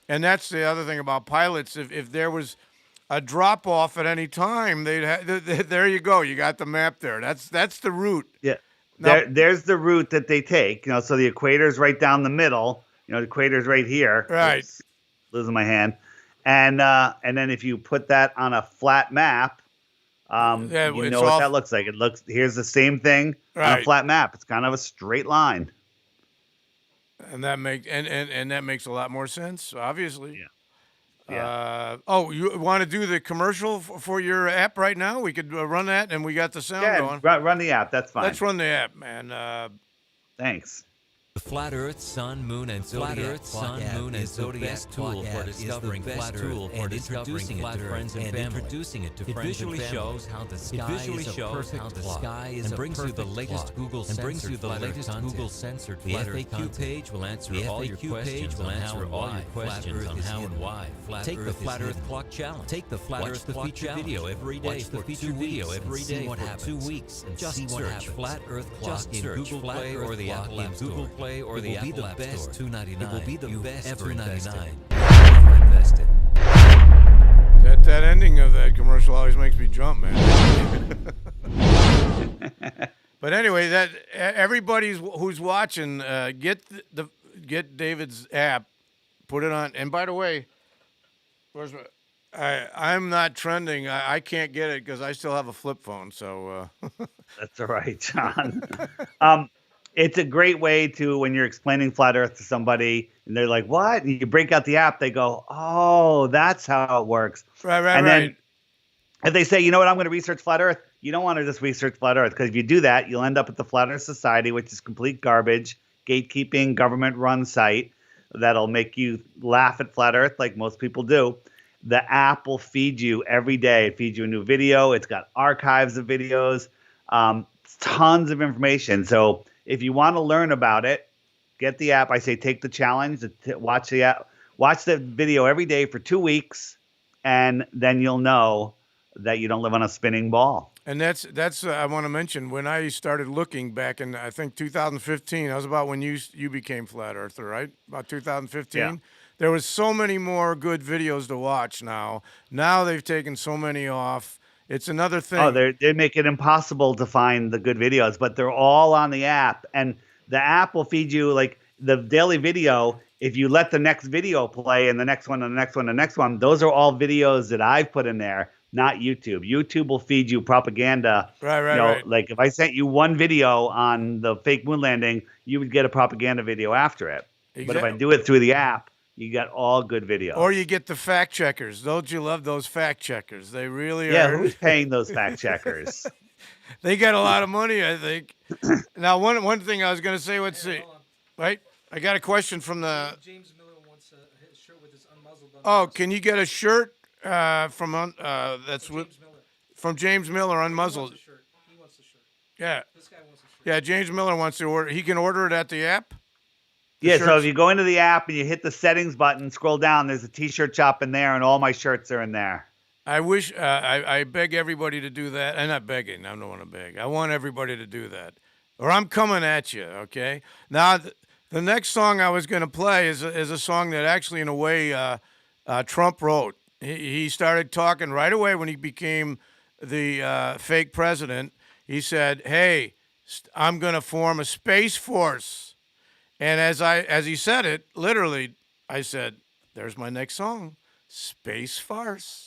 And that's the other thing about pilots. If there was a drop off at any time, there you go. You got the map there. That's the route. Yeah. Now, There's the route that they take. You know, so the equator's right down the middle. You know, the equator's right here. right. Oops, losing my hand. And then if you put that on a flat map, Yeah, you it's know what all that looks like. It looks here's the same thing on a right. flat map. It's kind of a straight line. And that makes a lot more sense, obviously. Yeah. Yeah. Oh, you want to do the commercial for your app right now? We could run that, and we got the sound Yeah, going. run the app. That's fine. Let's run the app, man. Thanks. The Flat Earth, Sun, Moon, and Zodiac tool for discovering flat Earth and introducing it to friends and family. It visually shows how the sky is a perfect clock and brings you the latest Google censored flat Earth content. The FAQ page will answer all your questions on how and why. Take the Flat Earth Clock Challenge. Take the Flat Earth Clock video every day for 2 weeks and just search Flat Earth Clock in Google Play or the Apple App Store. Or the Apple App Store. $2.99. It will be the best $2.99 invested. That ending of that commercial always makes me jump, man. But anyway, that everybody who's watching, get David's app, put it on. And by the way, where's I'm not trending. I can't get it because I still have a flip phone. So That's all right, John. It's a great way to, when you're explaining flat Earth to somebody and they're like, what? And you break out the app, they go, oh, that's how it works. Right. And then if they say, you know what, I'm going to research flat Earth, you don't want to just research flat Earth, because if you do that, you'll end up at the Flat Earth Society, which is complete garbage, gatekeeping, government-run site that'll make you laugh at flat Earth like most people do. The app will feed you every day. It feeds you a new video. It's got archives of videos, tons of information. So if you want to learn about it, get the app. I say take the challenge. Watch the app. Watch the video every day for 2 weeks, and then you'll know that you don't live on a spinning ball. And that's I want to mention, when I started looking back in, I think 2015, that was about when you became Flat Earther, right? About 2015. Yeah. There was so many more good videos to watch now. Now they've taken so many off. It's another thing. Oh, they make it impossible to find the good videos, but they're all on the app. And the app will feed you, like, the daily video. If you let the next video play and the next one and the next one and the next one, those are all videos that I've put in there, not YouTube. YouTube will feed you propaganda. Right. Like if I sent you one video on the fake moon landing, you would get a propaganda video after it. But if I do it through the app, you got all good videos. Or you get the fact checkers. Don't you love those fact checkers? They really are. Yeah, who's paying those fact checkers? They got a lot of money, I think. Now, one thing I was going to say, let's see. Right? I got a question from the... James Miller wants a shirt with his unmuzzled. Oh, can you get a shirt from James Miller, unmuzzled? He wants the shirt. Yeah. This guy wants a shirt. Yeah, James Miller wants to order. He can order it at the app? Yeah, so if you go into the app and you hit the settings button, scroll down, there's a t-shirt shop in there, and all my shirts are in there. I wish, I beg everybody to do that. I'm not begging. I don't want to beg. I want everybody to do that. Or I'm coming at you, okay? Now, the next song I was going to play is a song that actually, in a way, Trump wrote. He started talking right away when he became the fake president, he said, "Hey, I'm going to form a space force." And as he said it, literally, I said, "There's my next song, Space Farce."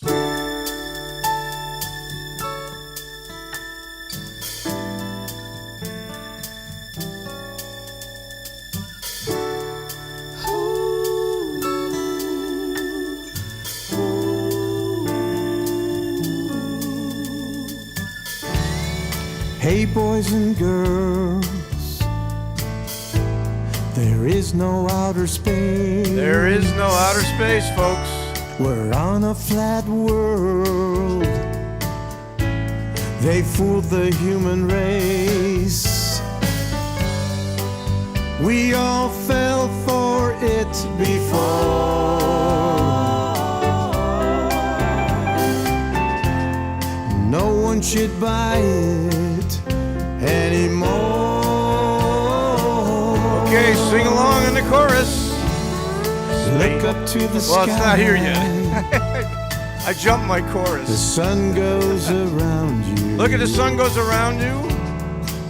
Hey, boys and girls, there is no outer space. There is no outer space, folks. We're on a flat world. They fooled the human race. We all fell for it before. No one should buy it anymore. Okay, sing along in the chorus. Look up to the sky. Well, it's not here yet. I jumped my The chorus. sun goes around you. Look at the sun goes around you.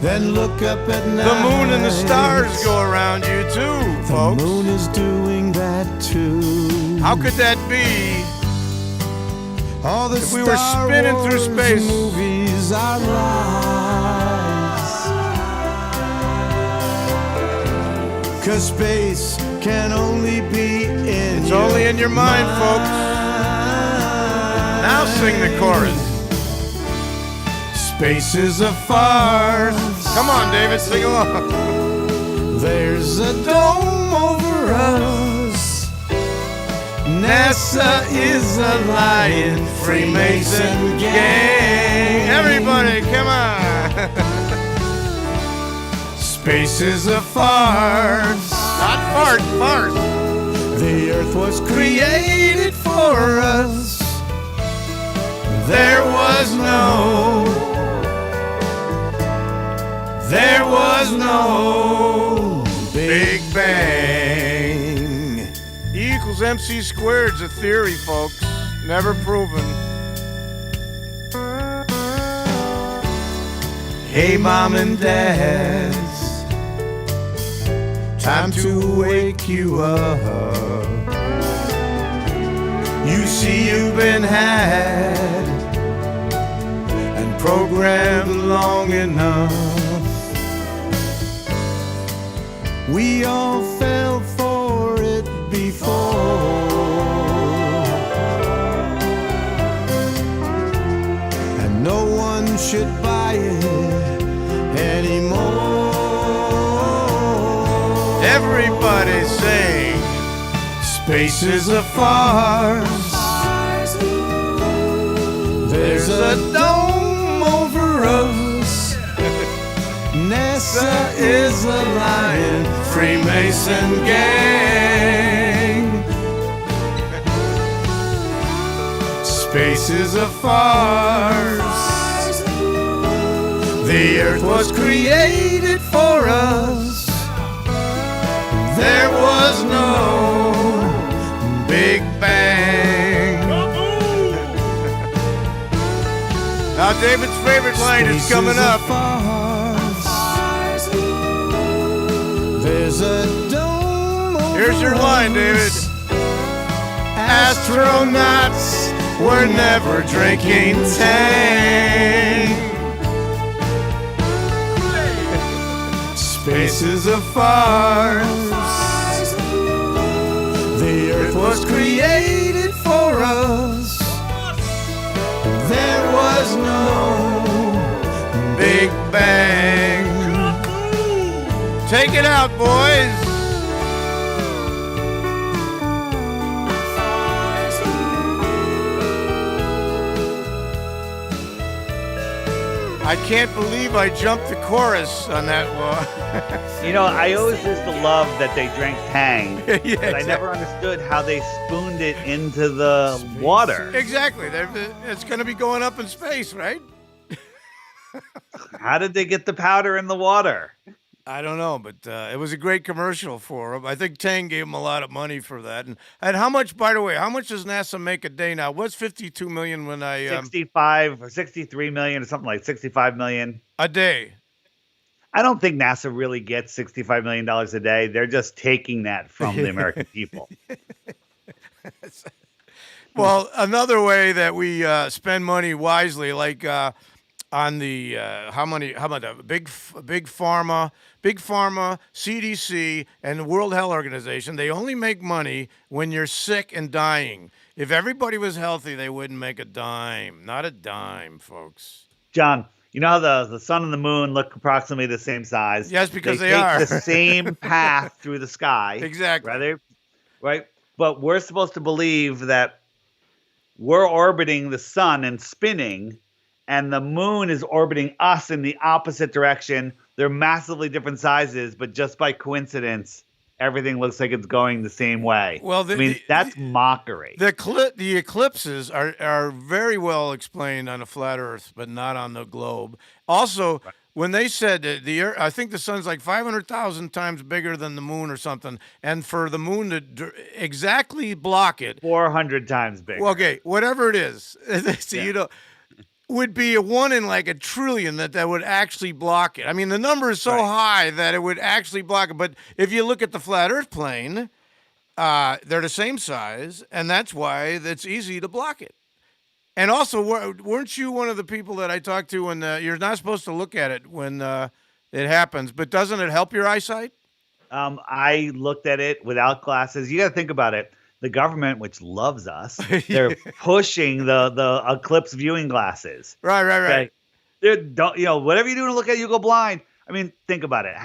Then look up at night. The moon and the stars go around you too, The folks. moon is doing that too. How could that be? All the If we were Star spinning through Wars space. movies are lies. 'Cause space can only be in It's your only in your mind, folks. Now sing the chorus. Space is a farce. Come on, David, sing along. There's a dome over us. NASA is a lying Freemason gang. Everybody, come on. Space is a farce. Not fart, farce. The earth was created for us. There was no Big Bang. E equals MC squared is a theory, folks. Never proven. Hey, mom and dads, time to wake you up. You see you've been had and programmed long enough. We all fell for it before, and no one should buy it anymore. Everybody sing. Space is a farce. There's a dome over us. NASA is a lying Freemason gang. Space is a farce. The earth was created for us. There was no Big Bang. Now, David's favorite line is coming up. There's a dome over Here's your line, David. Astronauts were never drinking Tang. Space is a farce. The earth was created for us. There was no Big Bang. Take it out, boys. I can't believe I jumped the chorus on that one. You know, I always used to love that they drank Tang, Yeah, but I never understood how they spooned it into the water. Exactly. It's going to be going up in space, right? How did they get the powder in the water? I don't know, but it was a great commercial for him. I think Tang gave him a lot of money for that. And how much, by the way, how much does NASA make a day now? What's 52 million when I 65 or 63 million or something like 65 million. a day? I don't think NASA really gets $65 million a day. They're just taking that from the American people. Well, another way that we spend money wisely, like on the how about the big pharma, CDC, and the World Health Organization, they only make money when you're sick and dying. If everybody was healthy, they wouldn't make a dime. Not a dime, folks. John, you know how the sun and the moon look approximately the same size? Yes, because they take are. the same path through the sky. Exactly. Right? But we're supposed to believe that we're orbiting the sun and spinning, and the moon is orbiting us in the opposite direction. They're massively different sizes, but just by coincidence, everything looks like it's going the same way. Well, that's mockery. The eclipses are very well explained on a flat Earth, but not on the globe. Also, right. When they said that the Earth, I think the sun's like 500,000 times bigger than the moon or something, and for the moon to exactly block it, 400 times bigger. Okay, whatever it is, so yeah. Would be a 1 in like a trillion that would actually block it. I mean, the number is so high that it would actually block it. But if you look at the flat Earth plane, they're the same size, and that's why it's easy to block it. And also, weren't you one of the people that I talked to when you're not supposed to look at it when it happens, but doesn't it help your eyesight? I looked at it without glasses. You got to think about it. The government, which loves us, they're pushing the eclipse viewing glasses. Right. Whatever you do to look at it, you go blind. I mean, think about it.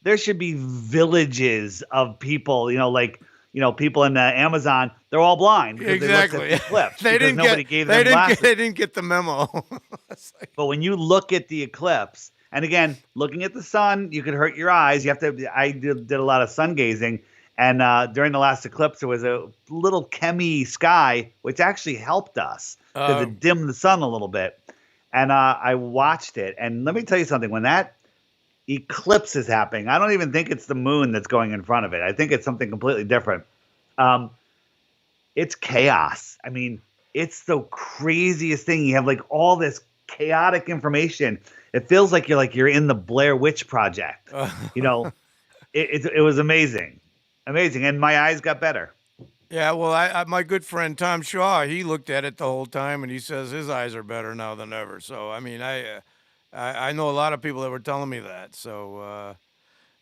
There should be villages of people, people in the Amazon, they're all blind because exactly. They looked at the eclipse nobody gave them glasses. They didn't get the memo. But when you look at the eclipse, and again, looking at the sun, you could hurt your eyes. I did a lot of sun gazing. And during the last eclipse, there was a little chemi sky, which actually helped us because it dimmed the sun a little bit. And I watched it. And let me tell you something. When that eclipse is happening, I don't even think it's the moon that's going in front of it. I think it's something completely different. It's chaos. I mean, it's the craziest thing. You have like all this chaotic information. It feels like you're in the Blair Witch Project. It was amazing. Amazing. And my eyes got better. Yeah, well, my good friend Tom Shaw, he looked at it the whole time, and he says his eyes are better now than ever. So, I mean, I know a lot of people that were telling me that. So,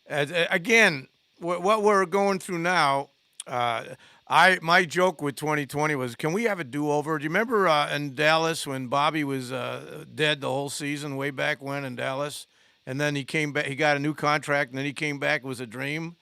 again, what we're going through now, my joke with 2020 was, can we have a do-over? Do you remember in Dallas when Bobby was dead the whole season way back when in Dallas? And then he came back, he got a new contract, and then he came back, it was a dream.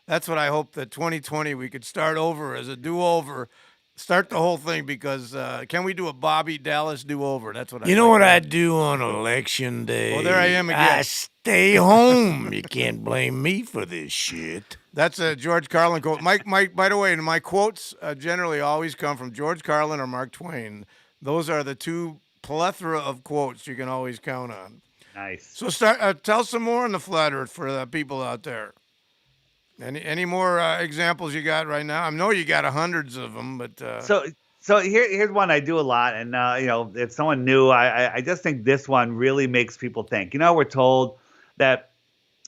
That's what I hope that 2020 we could start over as a do-over, start the whole thing because can we do a Bobby Dallas do-over? That's what I. You know what I do on election day? Oh, there I am again. I stay home. You can't blame me for this shit. That's a George Carlin quote. Mike. By the way, my quotes generally always come from George Carlin or Mark Twain. Those are the two plethora of quotes you can always count on. Nice. So tell some more on the flat Earth for the people out there. Any more examples you got right now? I know you got hundreds of them, but so here's one I do a lot, and if someone new, I just think this one really makes people think. We're told that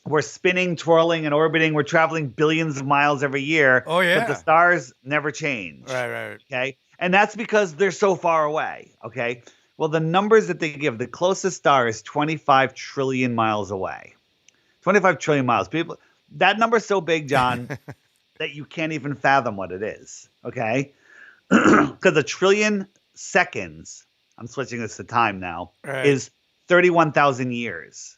we're spinning, twirling, and orbiting. We're traveling billions of miles every year. Oh yeah, but the stars never change. Right. Okay, and that's because they're so far away. Okay, well the numbers that they give, the closest star is 25 trillion miles away. 25 trillion miles, people. That number's so big, John, that you can't even fathom what it is, okay? Because a trillion seconds, I'm switching this to time now, is 31,000 years.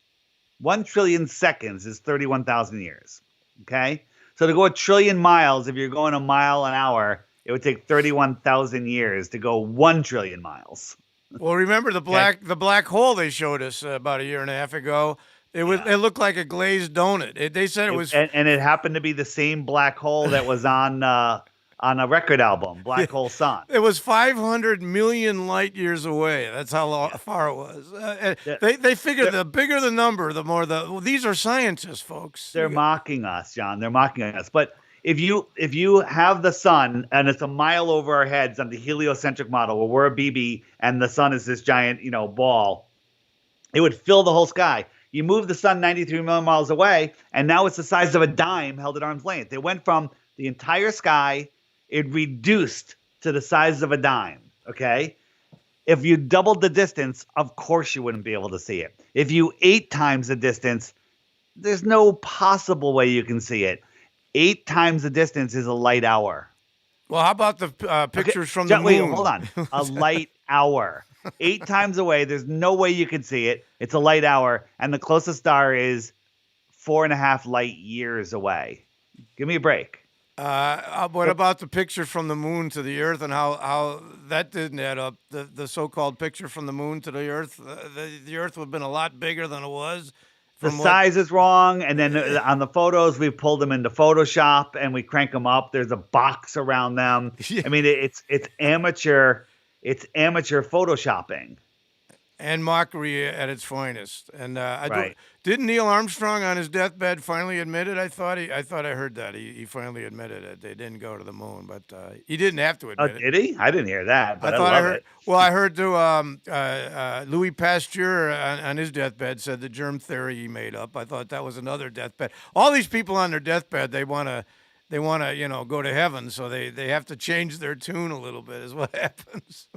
1 trillion seconds is 31,000 years, okay? So to go a trillion miles, if you're going a mile an hour, it would take 31,000 years to go 1 trillion miles. Well, remember the black hole they showed us about a year and a half ago? It looked like a glazed donut. They said it was, and it happened to be the same black hole that was on on a record album, Black Hole Sun. It was 500 million light years away. That's how far it was. They figure the bigger the number, the more these are scientists, folks. They're mocking us, John. They're mocking us. But if you have the sun and it's a mile over our heads on the heliocentric model where we're a BB and the sun is this giant, ball, it would fill the whole sky. You move the sun 93 million miles away, and now it's the size of a dime held at arm's length. It went from the entire sky, it reduced to the size of a dime, okay? If you doubled the distance, of course you wouldn't be able to see it. If you 8 times the distance, there's no possible way you can see it. 8 times the distance is a light hour. Well, how about the pictures from the moon? Wait, hold on. A light hour. 8 times away, there's no way you can see it. It's a light hour, and the closest star is 4.5 light years away. Give me a break. What about the picture from the moon to the Earth and how that didn't add up? The so-called picture from the moon to the Earth, the Earth would have been a lot bigger than it was. The size is wrong, and then on the photos, we pulled them into Photoshop and we crank them up. There's a box around them. Yeah. I mean, it's amateur. It's amateur Photoshopping. And mockery at its finest. And right. Didn't Neil Armstrong on his deathbed finally admit it? I thought I heard that. He finally admitted it. They didn't go to the moon, but he didn't have to admit it. Did he? I didn't hear that, but I love it. Well, I heard Louis Pasteur on his deathbed said the germ theory he made up. I thought that was another deathbed. All these people on their deathbed, they want to go to heaven, so they have to change their tune a little bit is what happens.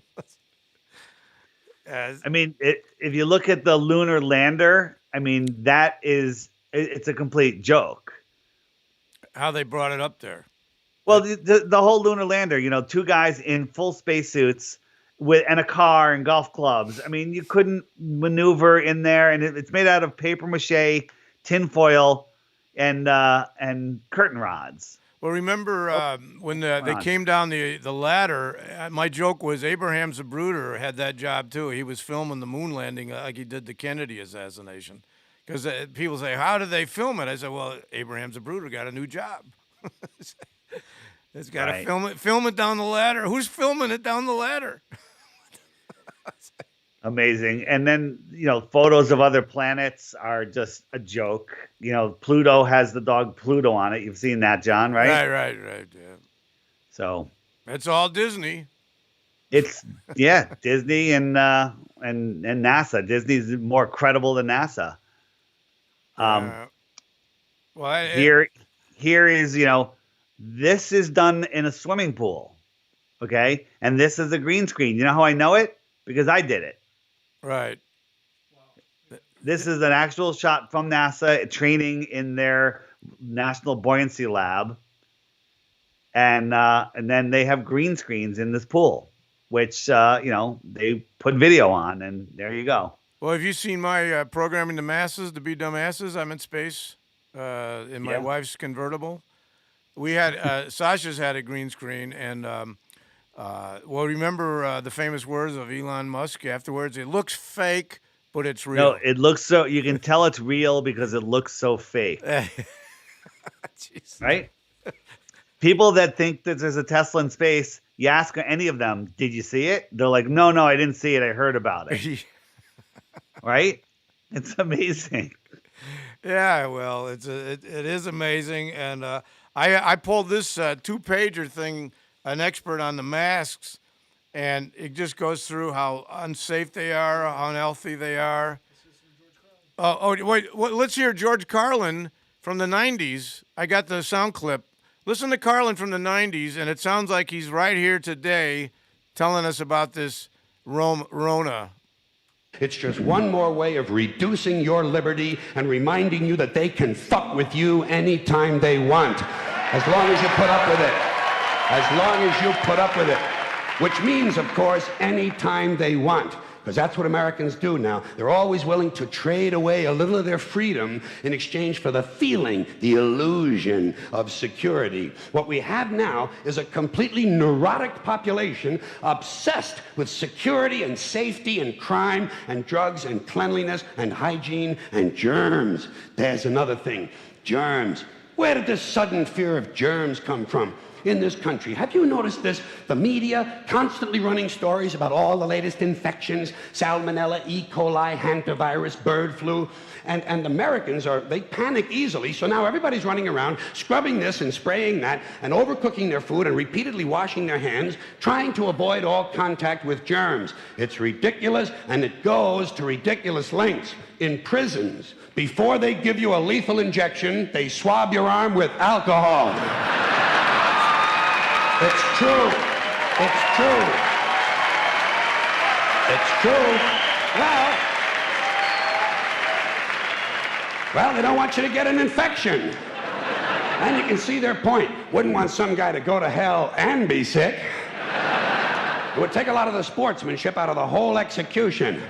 I mean, if you look at the lunar lander, I mean, it's a complete joke. How they brought it up there. Well, the whole lunar lander, 2 guys in full spacesuits and a car and golf clubs. I mean, you couldn't maneuver in there, and it's made out of paper mache, tinfoil, and curtain rods. Well, remember when they came down the ladder, my joke was Abraham Zapruder had that job too. He was filming the moon landing like he did the Kennedy assassination. Because people say, how did they film it? I said, well, Abraham Zapruder got a new job. It's got to film it down the ladder. Who's filming it down the ladder? Amazing. And then, photos of other planets are just a joke. Pluto has the dog Pluto on it. You've seen that, John, right? Right. Yeah. So it's all Disney. It's Disney and NASA. Disney's more credible than NASA. Here is, this is done in a swimming pool. Okay. And this is a green screen. You know how I know it? Because I did it. Right. This is an actual shot from NASA training in their National Buoyancy Lab. And then they have green screens in this pool, which, they put video on, and there you go. Well, have you seen my Programming the Masses, to Be Dumbasses? I'm in space in my wife's convertible. We had, Sasha's had a green screen, and remember the famous words of Elon Musk afterwards? It looks fake, but it's real. No, it looks so, you can tell it's real because it looks so fake. Right? People that think that there's a Tesla in space, you ask any of them, did you see it? They're like, no, I didn't see it. I heard about it. Right? It's amazing. Yeah, well, it is amazing. And I pulled this 2-pager thing, an expert on the masks, and it just goes through how unsafe they are, how unhealthy they are. Wait, let's hear George Carlin from the 90s. I got the sound clip. Listen to Carlin from the 90s, and it sounds like he's right here today telling us about this Rona. It's just one more way of reducing your liberty and reminding you that they can fuck with you anytime they want, as long as you put up with it. As long as you put up with it. Which means, of course, anytime they want. Because that's what Americans do now. They're always willing to trade away a little of their freedom in exchange for the feeling, the illusion of security. What we have now is a completely neurotic population obsessed with security and safety and crime and drugs and cleanliness and hygiene and germs. There's another thing, germs. Where did this sudden fear of germs come from? in this country. Have you noticed this? The media constantly running stories about all the latest infections, salmonella, E. coli, hantavirus, bird flu. And Americans they panic easily, so now everybody's running around scrubbing this and spraying that and overcooking their food and repeatedly washing their hands, trying to avoid all contact with germs. It's ridiculous, and it goes to ridiculous lengths. In prisons, before they give you a lethal injection, they swab your arm with alcohol. It's true. It's true. It's true. Well, they don't want you to get an infection. And you can see their point. Wouldn't want some guy to go to hell and be sick. It would take a lot of the sportsmanship out of the whole execution.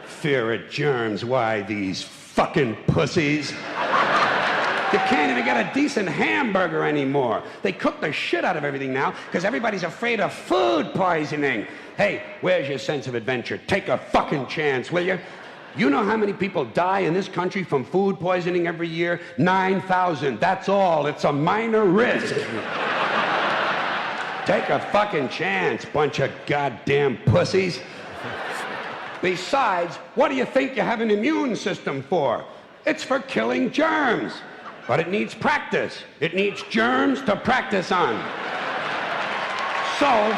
Fear of germs, why, these fucking pussies. You can't even get a decent hamburger anymore. They cook the shit out of everything now because everybody's afraid of food poisoning. Hey, where's your sense of adventure? Take a fucking chance, will you? You know how many people die in this country from food poisoning every year? 9,000. That's all. It's a minor risk. Take a fucking chance, bunch of goddamn pussies. Besides, what do you think you have an immune system for? It's for killing germs. But it needs practice. It needs germs to practice on. So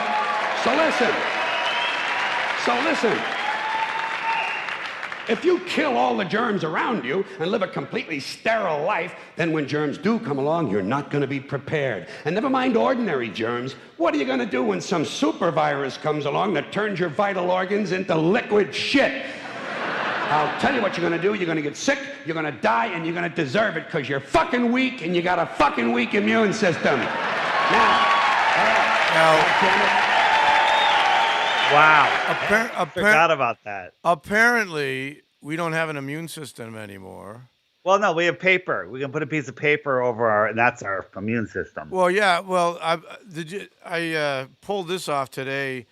listen. If you kill all the germs around you and live a completely sterile life, then when germs do come along, you're not going to be prepared. And never mind ordinary germs, what are you going to do when some super virus comes along that turns your vital organs into liquid shit? I'll tell you what you're going to do. You're going to get sick, you're going to die, and you're going to deserve it because you're fucking weak and you got a fucking weak immune system. Wow. Forgot about that. Apparently, we don't have an immune system anymore. Well, no, we have paper. We can put a piece of paper over and that's our immune system. Well, yeah. Well, I pulled this off today.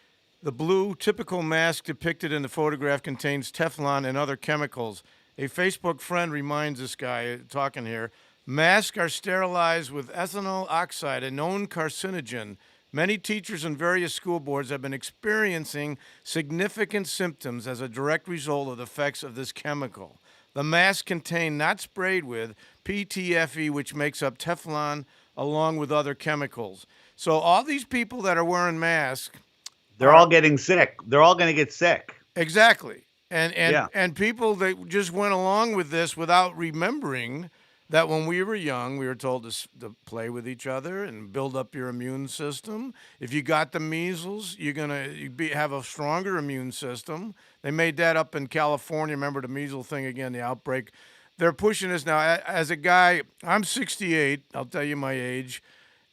The blue typical mask depicted in the photograph contains Teflon and other chemicals. A Facebook friend reminds this guy talking here, masks are sterilized with ethanol oxide, a known carcinogen. Many teachers and various school boards have been experiencing significant symptoms as a direct result of the effects of this chemical. The masks contain, not sprayed with, PTFE, which makes up Teflon, along with other chemicals. So all these people that are wearing masks, they're all getting sick. They're all going to get sick. Exactly. And people that just went along with this without remembering that when we were young, we were told to play with each other and build up your immune system. If you got the measles, you're going to have a stronger immune system. They made that up in California. Remember the measles thing again, the outbreak. They're pushing this now. As a guy, I'm 68. I'll tell you my age.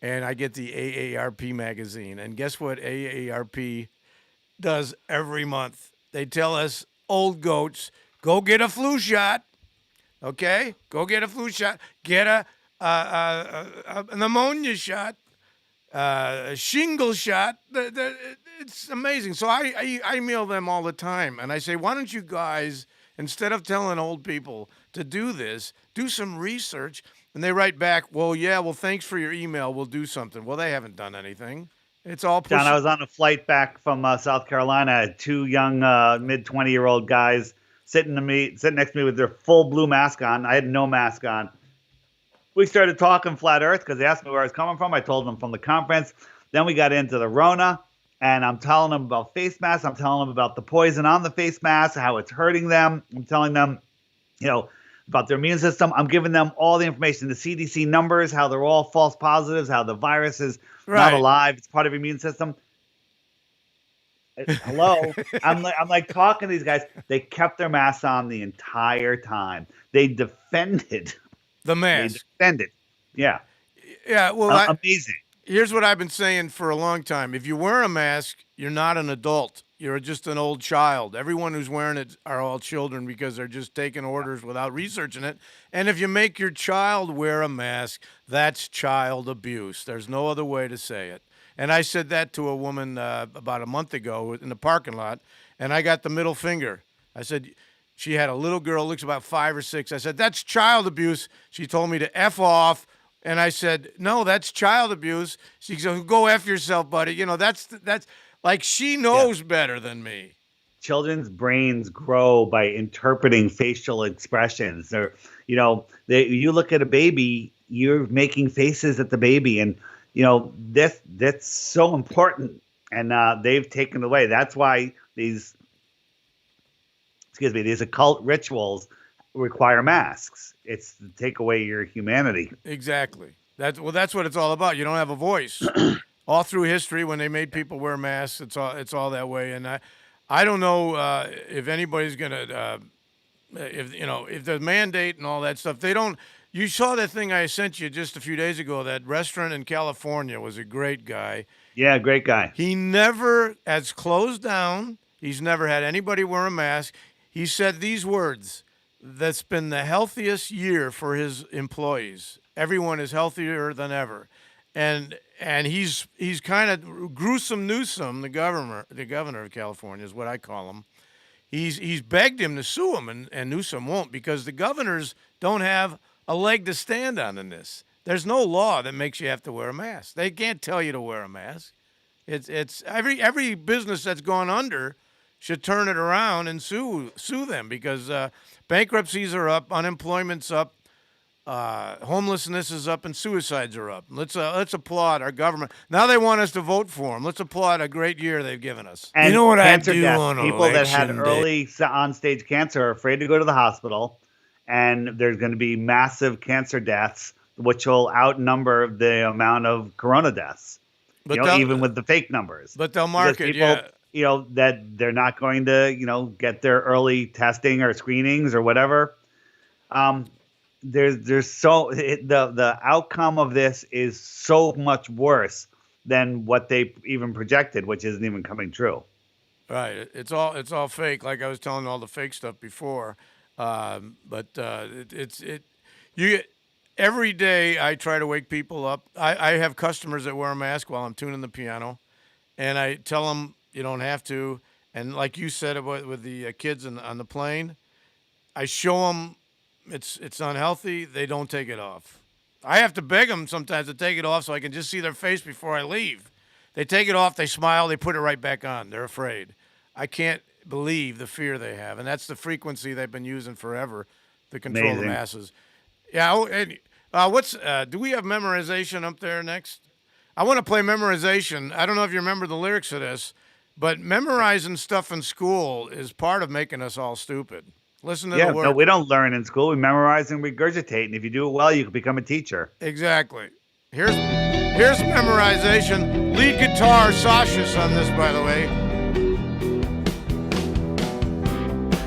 And I get the AARP magazine. And guess what AARP does every month? They tell us, old goats, go get a flu shot. Okay? Go get a flu shot. Get a pneumonia shot. A shingle shot. It's amazing. So I email them all the time. And I say, why don't you guys, instead of telling old people to do this, do some research. And they write back, well, thanks for your email. We'll do something. Well, they haven't done anything. It's all John, I was on a flight back from South Carolina. I had two young mid-20-year-old guys sitting next to me with their full blue mask on. I had no mask on. We started talking flat earth because they asked me where I was coming from. I told them from the conference. Then we got into the Rona, and I'm telling them about face masks. I'm telling them about the poison on the face mask, how it's hurting them. I'm telling them, about their immune system. I'm giving them all the information, the CDC numbers, how they're all false positives, how the virus is not alive. It's part of your immune system. Hello. I'm like talking to these guys. They kept their masks on the entire time. They defended the mask. They defended. Yeah. Yeah. Well, amazing. Here's what I've been saying for a long time. If you wear a mask, you're not an adult. You're just an old child. Everyone who's wearing it are all children because they're just taking orders without researching it. And if you make your child wear a mask, that's child abuse. There's no other way to say it. And I said that to a woman about a month ago in the parking lot, and I got the middle finger. I said, she had a little girl, looks about 5 or 6. I said, that's child abuse. She told me to F off And I said, no, that's child abuse. She goes, go F yourself, buddy. You know, that's like she knows better than me. Children's brains grow by interpreting facial expressions. Or, you look at a baby, you're making faces at the baby, and that's so important. And they've taken away. That's why these occult rituals require masks. It's to take away your humanity. Exactly. That's what it's all about. You don't have a voice. All through history, when they made people wear masks, it's all that way. And I don't know if anybody's gonna if the mandate and all that stuff. They don't. You saw that thing I sent you just a few days ago. That restaurant in California was a great guy. Yeah, great guy. He never has closed down. He's never had anybody wear a mask. He said these words: "That's been the healthiest year for his employees. Everyone is healthier than ever." And he's kind of gruesome Newsom, the governor of California is what I call him. He's begged him to sue him, and Newsom won't, because the governors don't have a leg to stand on in this. There's no law that makes you have to wear a mask. They can't tell you to wear a mask. It's every business that's gone under should turn it around and sue them, because bankruptcies are up, unemployment's up, homelessness is up, and suicides are up. Let's applaud our government. Now they want us to vote for them. Let's applaud a great year they've given us. And you know what I cancer do deaths. on People that had election day? early on-stage cancer are afraid to go to the hospital, and there's going to be massive cancer deaths, which will outnumber the amount of corona deaths. But even with the fake numbers. But they'll mark it, that they're not going to, get their early testing or screenings or whatever. The outcome of this is so much worse than what they even projected, which isn't even coming true. Right. It's all fake. Like I was telling all the fake stuff before. Every day I try to wake people up. I have customers that wear a mask while I'm tuning the piano, and I tell them you don't have to. And like you said about with the kids on the plane, I show them it's unhealthy. They don't take it off. I have to beg them sometimes to take it off so I can just see their face before I leave. They take it off, they smile, they put it right back on. They're afraid. I can't believe the fear they have, and that's the frequency they've been using forever to control the masses. Yeah. Do we have Memorization up there next? I want to play Memorization. I don't know if you remember the lyrics of this, but memorizing stuff in school is part of making us all stupid. Listen to the words. No, we don't learn in school. We memorize and regurgitate, and if you do it well, you can become a teacher. Exactly. Here's Memorization. Lead guitar, Sasha's on this, by the way.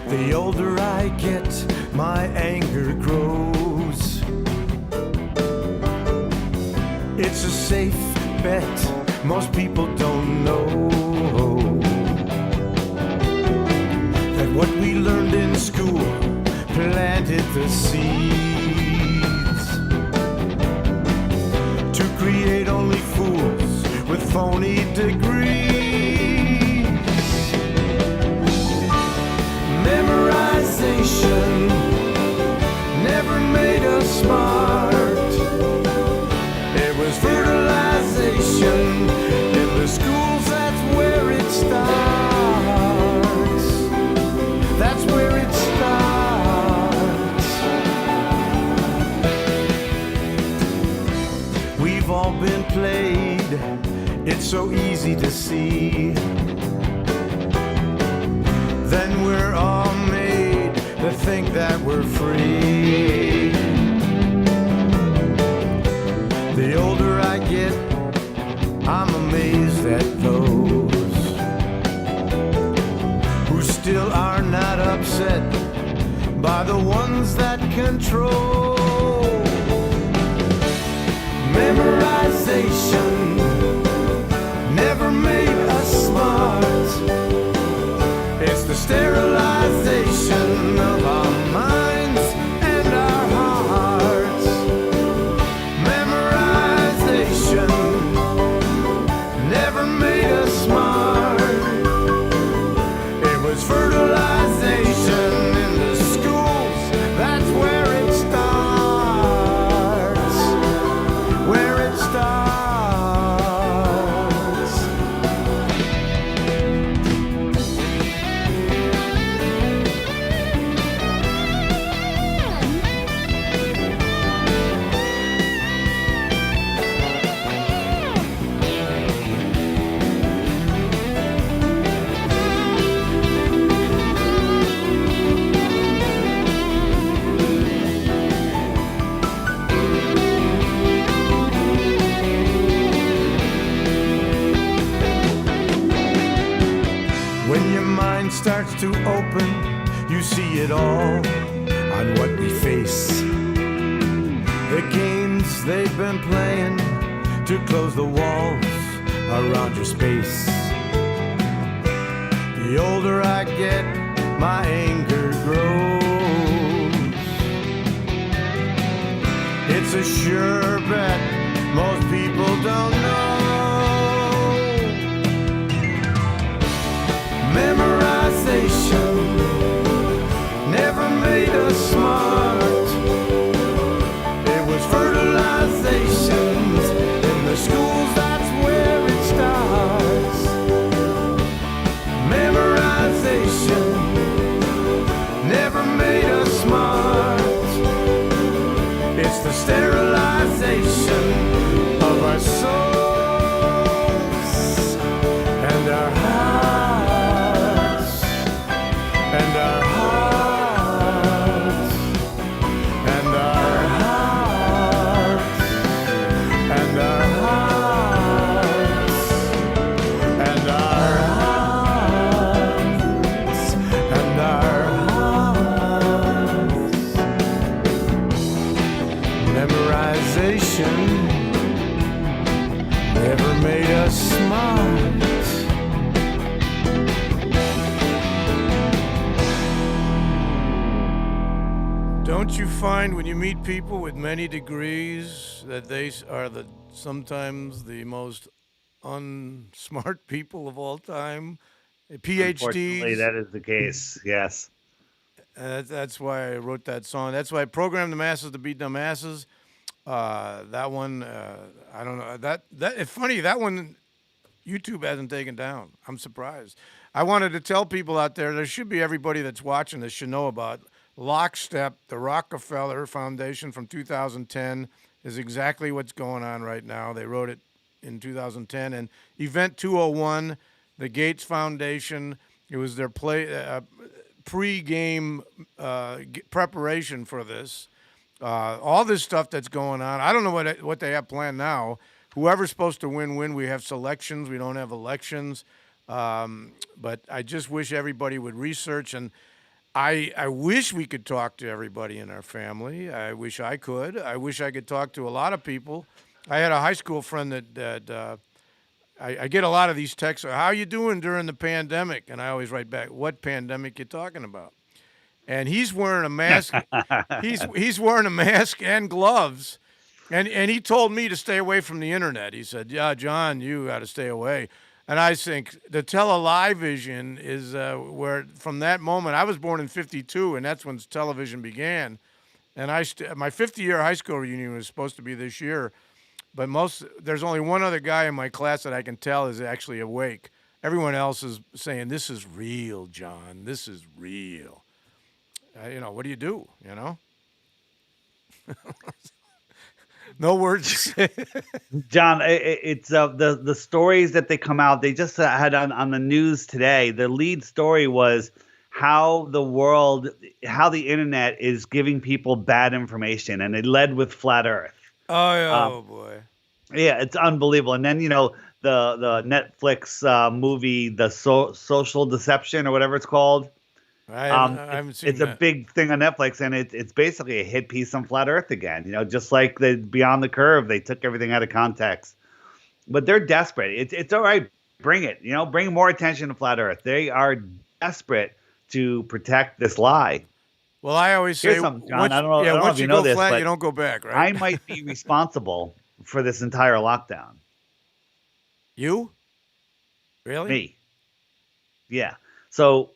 The older I get, my anger grows. It's a safe bet, most people don't know that what we learned in school planted the seeds to create only fools with phony degrees. Memorization never made us smart. It was fertilization in the schools. That's where it starts. That's where it starts. We've all been played. It's so easy to see. Then we're all made to think that we're free. The older I get, I'm amazed at those who still are not upset by the ones that control. Memorization never made us smart. It's the sterilization of our minds and our hearts. Memorization never made us smart. It was fertilization in the schools. That's where it starts. on what we face. The games they've been playing to close the walls around your space. The older I get, my anger grows. It's a sure bet most people don't know. Memorization never made us smart. It was fertilizations in the schools, that's where it starts. Memorization never made us smart. It's the sterilization of our souls and our hearts and our hearts and our hearts and our hearts and our hearts and our hearts. Memorization never made us smart. Don't you find when you meet people with many degrees that they are sometimes the most unsmart people of all time? Unfortunately, PhDs. that is the case. Yes. That's why I wrote that song. That's why I programmed the masses to beat the masses. That one, I don't know. That it's funny. That one, YouTube hasn't taken down. I'm surprised. I wanted to tell people out there should be everybody that's watching this should know about Lockstep, the Rockefeller Foundation from 2010 is exactly what's going on right now. They wrote it in 2010. And Event 201, the Gates Foundation, it was their pre-game preparation for this. All this stuff that's going on. I don't know what they have planned now. Whoever's supposed to win. We have selections. We don't have elections. But I just wish everybody would research. And I wish we could talk to everybody in our family. I wish I could. I wish I could talk to a lot of people. I had a high school friend that I get a lot of these texts. How you doing during the pandemic? And I always write back, what pandemic you talking about? And he's wearing a mask. he's wearing a mask and gloves. And he told me to stay away from the internet. He said, yeah, John, you got to stay away. And I think the television is where, from that moment, I was born in 52, and that's when television began. And my 50-year high school reunion was supposed to be this year, but there's only one other guy in my class that I can tell is actually awake. Everyone else is saying, this is real, John. This is real. What do you do, No words. John, it's the stories that they come out. They just had on the news today. The lead story was how the internet is giving people bad information, and it led with flat Earth. Oh boy. Yeah, it's unbelievable. And then the Netflix movie, the Social Deception or whatever it's called. I haven't seen it's that. a big thing on Netflix, and it's basically a hit piece on flat Earth again. Just like the Beyond the Curve, they took everything out of context. But they're desperate. It's all right. Bring it. Bring more attention to flat Earth. They are desperate to protect this lie. Well, I always say, John, I don't know once if you you know go this, flat, but you don't go back, right? I might be responsible for this entire lockdown. You? Really? Me. Yeah. So.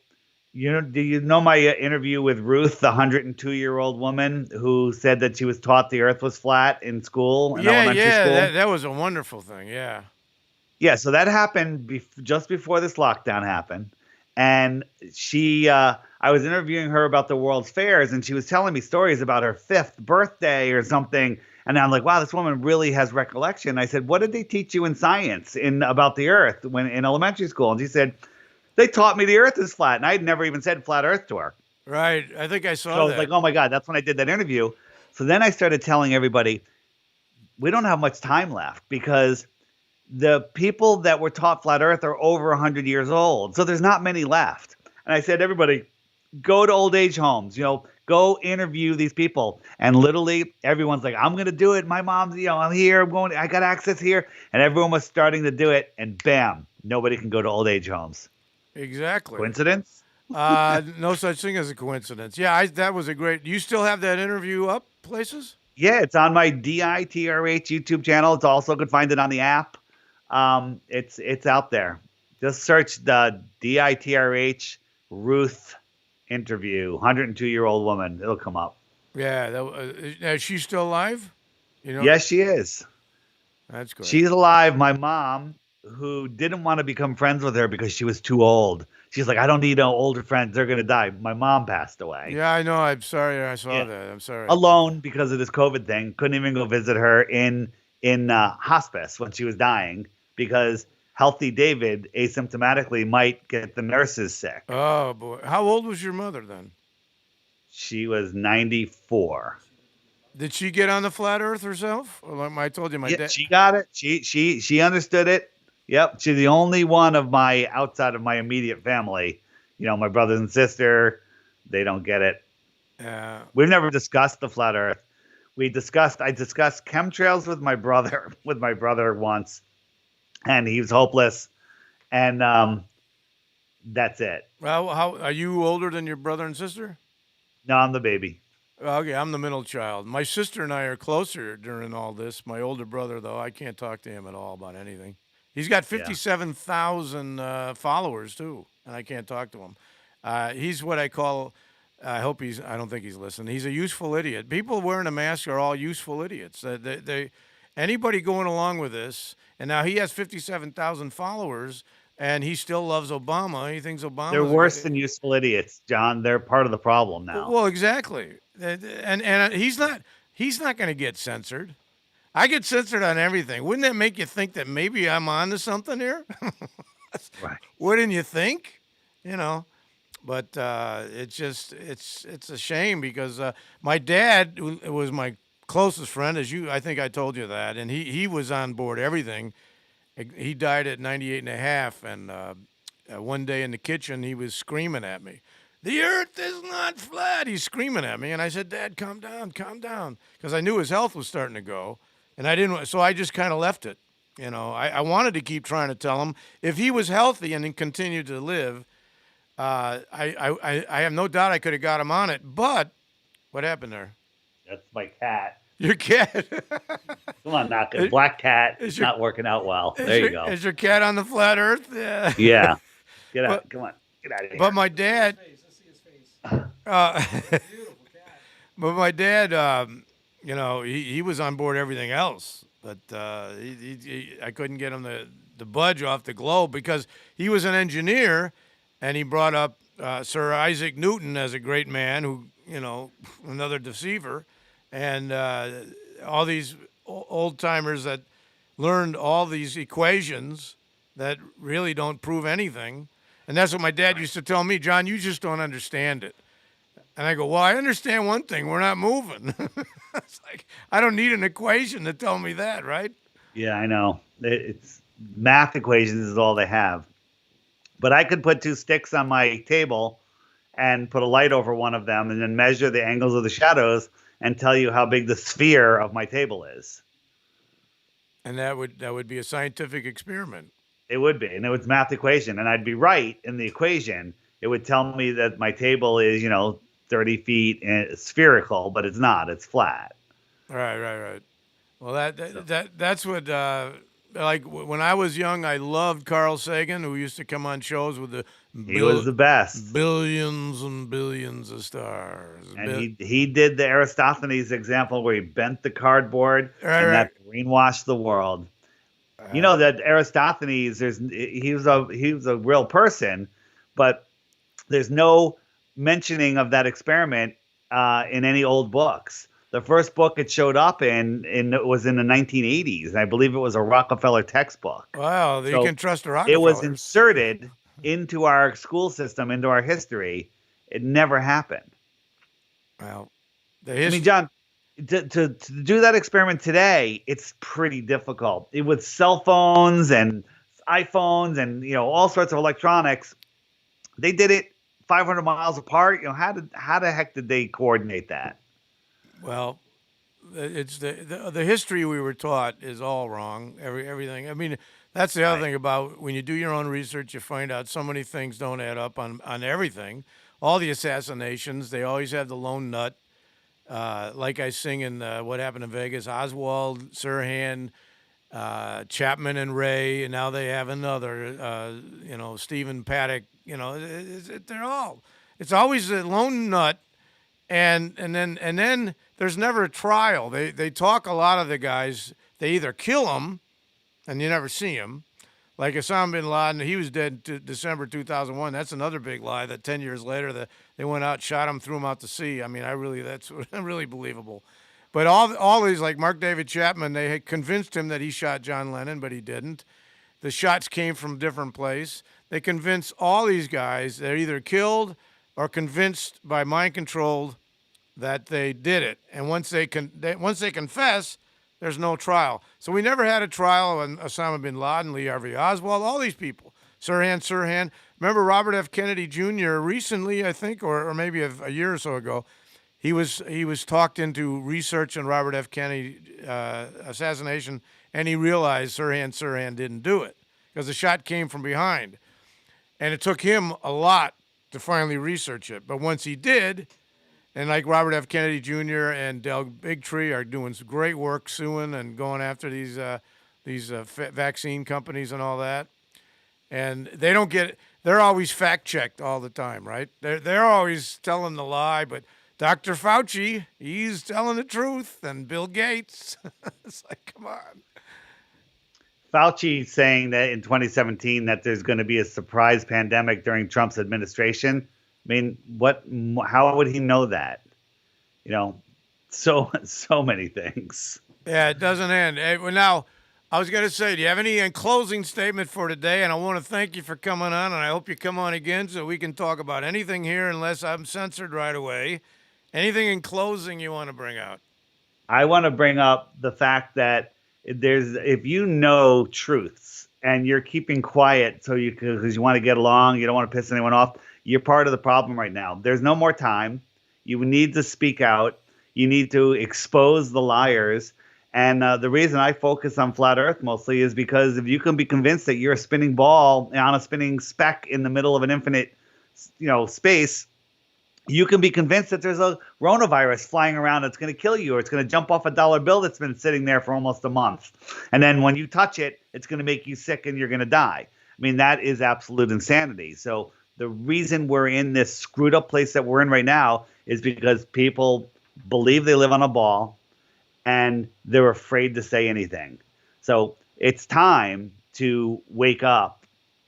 Do you know my interview with Ruth, the 102-year-old woman who said that she was taught the Earth was flat in school, elementary school? That was a wonderful thing, yeah. Yeah, so that happened just before this lockdown happened. And I was interviewing her about the World's Fairs, and she was telling me stories about her 5th birthday or something. And I'm like, wow, this woman really has recollection. I said, what did they teach you in science about the Earth in elementary school? And she said, they taught me the Earth is flat, and I had never even said flat Earth to her. Right. I think I saw that. So I was like, oh, my God, that's when I did that interview. So then I started telling everybody, we don't have much time left because the people that were taught flat Earth are over 100 years old. So there's not many left. And I said, everybody, go to old age homes, Go interview these people. And literally everyone's like, I'm going to do it. My mom's, I'm here. I got access here. And everyone was starting to do it. And bam, nobody can go to old age homes. Exactly. Coincidence? No such thing as a coincidence. Yeah, that was a great. You still have that interview up places? Yeah, it's on my DITRH YouTube channel. It's also could find it on the app. It's out there. Just search the DITRH Ruth interview, 102-year-old woman. It'll come up. Yeah. Is she still alive? Yes, she is. That's great. She's alive. My mom, who didn't want to become friends with her because she was too old. She's like, I don't need no older friends. They're going to die. My mom passed away. Yeah, I know. I'm sorry. I saw that. I'm sorry. Alone because of this COVID thing. Couldn't even go visit her in hospice when she was dying because healthy David asymptomatically might get the nurses sick. Oh, boy. How old was your mother then? She was 94. Did she get on the flat earth herself? Or I told you, my dad. She got it. She understood it. Yep. She's the only one of my outside of my immediate family. My brothers and sister, they don't get it. We've never discussed the flat earth. I discussed chemtrails with my brother once, and he was hopeless. And that's it. Well, how are you older than your brother and sister? No, I'm the baby. Okay, I'm the middle child. My sister and I are closer during all this. My older brother, though, I can't talk to him at all about anything. He's got 57,000 followers, too, and I can't talk to him. He's what I call, I don't think he's listening. He's a useful idiot. People wearing a mask are all useful idiots. Anybody going along with this, and now he has 57,000 followers, and he still loves Obama. He thinks Obama. They're worse than useful idiots, John. They're part of the problem now. Well, exactly. And he's not going to get censored. I get censored on everything. Wouldn't that make you think that maybe I'm on to something here? Right. Wouldn't you think? But it's a shame because my dad who was my closest friend, I think I told you that, and he was on board everything. He died at 98 and a half, and one day in the kitchen he was screaming at me, "The earth is not flat." He's screaming at me, and I said, "Dad, calm down," because I knew his health was starting to go, and so I just kind of left it. I wanted to keep trying to tell him if he was healthy and he continued to live, I have no doubt I could have got him on it. But what happened there? That's my cat. Your cat. Come on, knock it. Black cat is not working out well. There you go. Is your cat on the flat earth? Yeah. Yeah. Get out. Come on. Get out of here. But my dad. Let's see his face. Beautiful cat. But my dad, he was on board everything else. But I couldn't get him to budge off the globe because he was an engineer, and he brought up Sir Isaac Newton as a great man who, another deceiver. And all these old timers that learned all these equations that really don't prove anything. And that's what my dad used to tell me, "John, you just don't understand it." And I go, "Well, I understand one thing. We're not moving." It's like, I don't need an equation to tell me that, right? Yeah, I know. It's math equations is all they have. But I could put two sticks on my table and put a light over one of them and then measure the angles of the shadows and tell you how big the sphere of my table is. And that would be a scientific experiment. It would be, and it was math equation, and I'd be right in the equation. It would tell me that my table is, 30 feet and spherical, but it's not. It's flat. Right. Well, that's what like when I was young, I loved Carl Sagan, who used to come on shows with he was the best. Billions and billions of stars. And he did the Aristophanes example where he bent the cardboard that greenwashed the world. That Aristophanes, he was a real person, but there's no mentioning of that experiment in any old books. The first book it showed up in was in the 1980s, and I believe it was a Rockefeller textbook. Wow, you can trust the Rockefellers. It was inserted into our school system, into our history. It never happened. Well, John, to do that experiment today, it's pretty difficult. With cell phones and iPhones and all sorts of electronics, they did it 500 miles apart. How the heck did they coordinate that? Well, it's the history we were taught is all wrong. Everything. I mean, that's the other Right. thing about when you do your own research, you find out so many things don't add up on everything. All the assassinations, they always have the lone nut. Like I sing in What Happened in Vegas, Oswald, Sirhan, Chapman and Ray, and now they have another, Stephen Paddock. They're all. It's always a lone nut, and then there's never a trial. They talk a lot of the guys. They either kill them, and you never see them. Like Osama bin Laden, he was dead December 2001. That's another big lie. That 10 years later, they went out, shot him, threw him out to sea. I mean, that's really believable. But all these, like Mark David Chapman, they had convinced him that he shot John Lennon, but he didn't. The shots came from a different place. They convinced all these guys they're either killed or convinced by mind control that they did it. And once they confess, there's no trial. So we never had a trial on Osama bin Laden, Lee Harvey Oswald, all these people. Sirhan. Remember Robert F. Kennedy Jr. recently, I think, or maybe a year or so ago, he was talked into research on Robert F. Kennedy assassination, and he realized Sirhan didn't do it because the shot came from behind. And it took him a lot to finally research it. But once he did, and like Robert F. Kennedy Jr. and Del Bigtree are doing some great work suing and going after these vaccine companies and all that. And they're always fact-checked all the time, right? They're always telling the lie, but Dr. Fauci, he's telling the truth, and Bill Gates. It's like, come on. Fauci saying that in 2017 that there's going to be a surprise pandemic during Trump's administration. I mean, how would he know that? So many things. Yeah, it doesn't end. Well, now, I was going to say, do you have any closing statement for today? And I want to thank you for coming on, and I hope you come on again so we can talk about anything here unless I'm censored right away. Anything in closing you want to bring out? I want to bring up the fact that if you know truths and you're keeping quiet because you want to get along, you don't want to piss anyone off, you're part of the problem right now. There's no more time. You need to speak out. You need to expose the liars. And the reason I focus on flat Earth mostly is because if you can be convinced that you're a spinning ball on a spinning speck in the middle of an infinite, space, you can be convinced that there's a coronavirus flying around that's going to kill you, or it's going to jump off a dollar bill that's been sitting there for almost a month. And then when you touch it, it's going to make you sick and you're going to die. I mean, that is absolute insanity. So the reason we're in this screwed up place that we're in right now is because people believe they live on a ball and they're afraid to say anything. So it's time to wake up,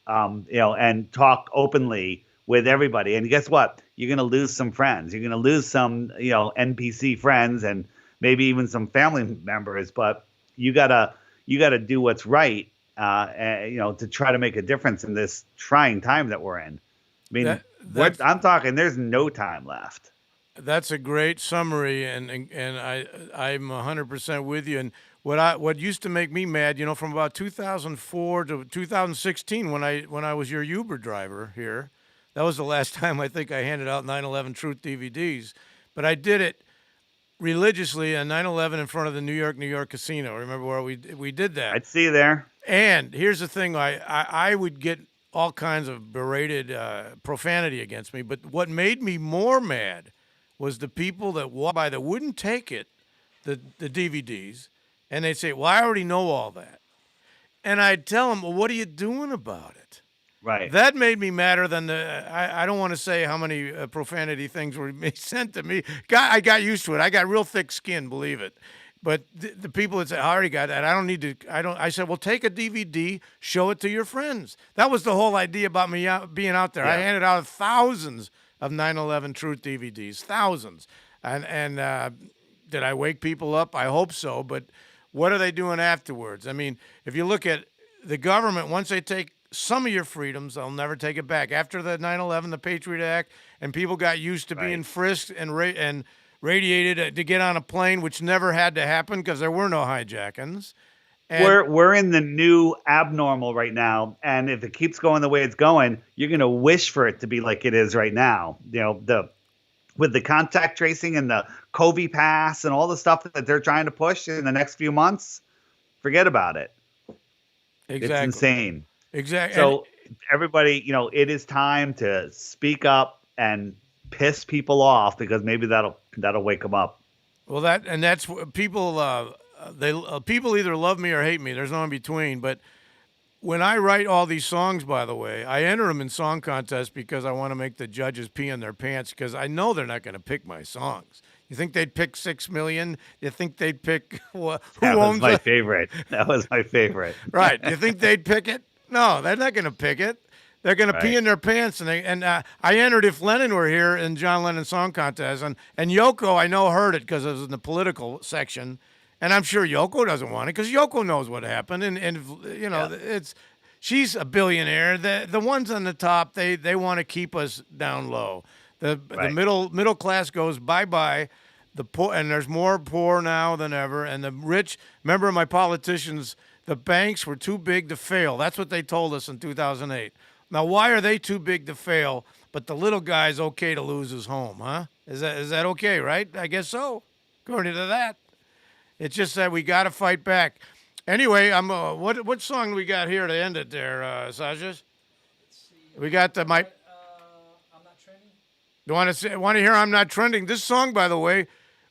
and talk openly with everybody. And guess what? You're going to lose some friends. You're going to lose some, NPC friends and maybe even some family members. But you gotta do what's right, to try to make a difference in this trying time that we're in. I mean, I'm talking. There's no time left. That's a great summary, and I'm 100% with you. And what used to make me mad, from about 2004 to 2016, when I was your Uber driver here. That was the last time I think I handed out 9/11 Truth DVDs. But I did it religiously on 9/11 in front of the New York casino. Remember where we did that? I'd see you there. And here's the thing. I would get all kinds of berated profanity against me. But what made me more mad was the people that walked by that wouldn't take it, the DVDs. And they'd say, well, I already know all that. And I'd tell them, well, what are you doing about it? Right. That made me madder than I don't want to say how many profanity things were sent to me. I got used to it. I got real thick skin, believe it. But the people that say, I already got that. I said, well, take a DVD, show it to your friends. That was the whole idea about me being out there. Yeah. I handed out thousands of 9/11 Truth DVDs, thousands. And did I wake people up? I hope so. But what are they doing afterwards? I mean, if you look at the government, once they take some of your freedoms, they'll never take it back. After the 9/11, the Patriot Act, and people got used to being frisked and radiated to get on a plane, which never had to happen because there were no hijackings. And we're in the new abnormal right now, and if it keeps going the way it's going, you're gonna wish for it to be like it is right now. With the contact tracing and the COVID pass and all the stuff that they're trying to push in the next few months, forget about it. exactly. It's insane. Exactly. So everybody, it is time to speak up and piss people off, because maybe that'll wake them up. Well, that's what people. People either love me or hate me. There's no in between. But when I write all these songs, by the way, I enter them in song contests because I want to make the judges pee in their pants, because I know they're not going to pick my songs. You think they'd pick 6 Million? You think they'd pick who That was owns my it? favorite. That was my favorite. Right. You think they'd pick it? No, they're not going to pick it. They're going to pee in their pants. And I entered If Lennon Were Here in John Lennon Song Contest. And Yoko, I know, heard it because it was in the political section. And I'm sure Yoko doesn't want it because Yoko knows what happened. She's a billionaire. The ones on the top, they want to keep us down low. The middle class goes bye-bye. The poor, and there's more poor now than ever. And the rich, remember my politicians, the banks were too big to fail. That's what they told us in 2008. Now, why are they too big to fail, but the little guy's okay to lose his home, huh? Is that okay, right? I guess so, according to that. It's just that we got to fight back. Anyway, what song do we got here to end it there, Sajas? We got the I'm Not Trending. You want to hear I'm Not Trending? This song, by the way,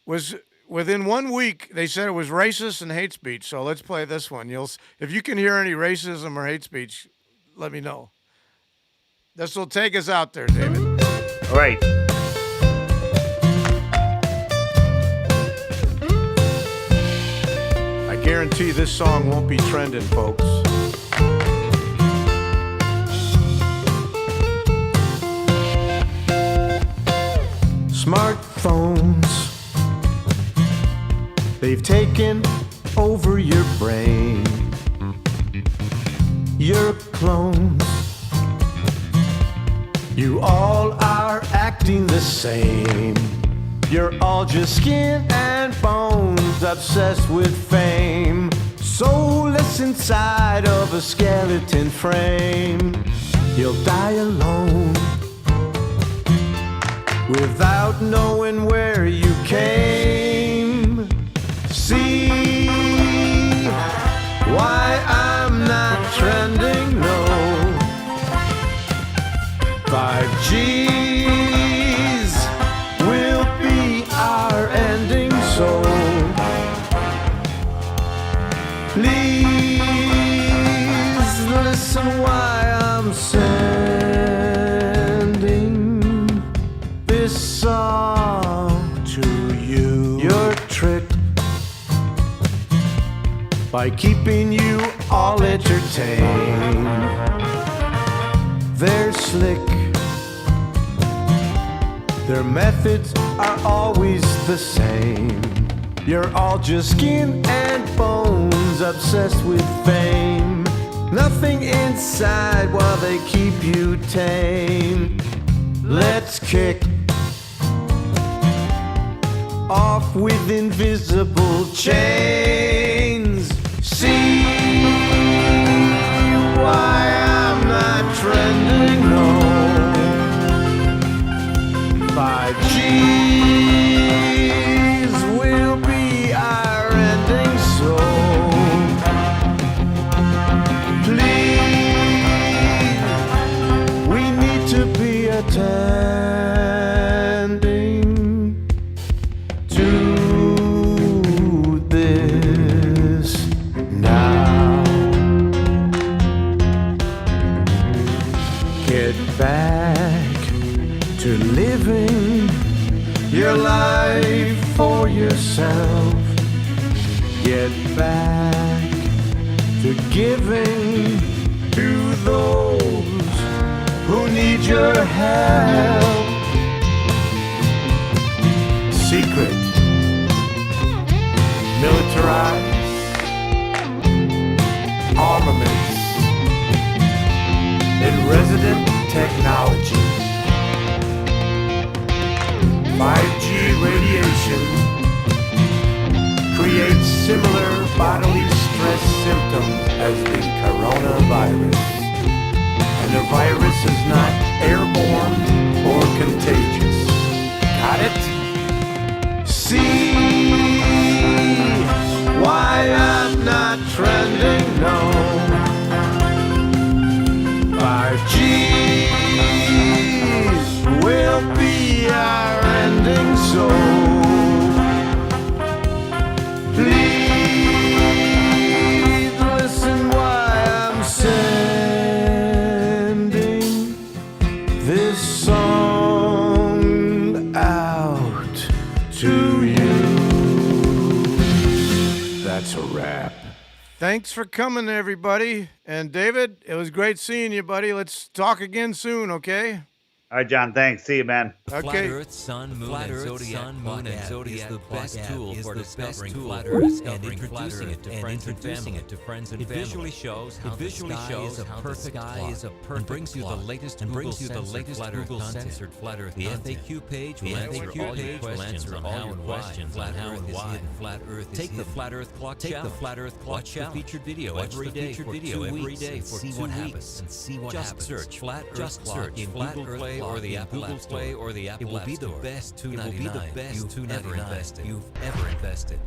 was within 1 week. They said it was racist and hate speech. So let's play this one. If you can hear any racism or hate speech, let me know. This will take us out there, David. All right. I guarantee this song won't be trending, folks. Smartphones, they've taken over your brain. Your clones, you all are acting the same. You're all just skin and bones, obsessed with fame. Soulless inside of a skeleton frame. You'll die alone, without knowing where you came. See why I'm not trending, no. 5G's will be our ending, so please listen why I'm sending this song to you. You're tricked by keeping you all entertained. They're slick, their methods are always the same. You're all just skin and bones, obsessed with fame. Nothing inside while they keep you tame. Let's kick off with invisible chains. See why I'm not trending, no. 5G's will be our ending, so please, we need to be attending to this now. Get back to living your life for yourself. Get back to giving to those who need your help. Secret, militarized armaments and resident technology. 5G radiation creates similar bodily stress as the coronavirus. And the virus is not airborne or contagious. Got it? See why I'm not trending, no. 5G's will be our ending, so please listen why I'm sending this song out to you. That's a wrap. Thanks for coming, everybody. And David, it was great seeing you, buddy. Let's talk again soon, okay? All right, John. Thanks. See you, man. Flat Okay. Earth, Sun, Moon, and Zodiac is the best tool for discovering flat Earth and introducing it to friends and family. It visually shows how the sky is a perfect clock and brings you the latest Google censored flat Earth. The FAQ page will answer all your questions on how and why flat Earth is hidden. Take the Flat Earth Clock Challenge. Take the Flat Earth Clock Challenge. Watch the featured video every day for 2 weeks and see what happens. Just search Flat Earth Clock in Google Play or the Apple App Store. It will be the best $2.99 you've ever invested.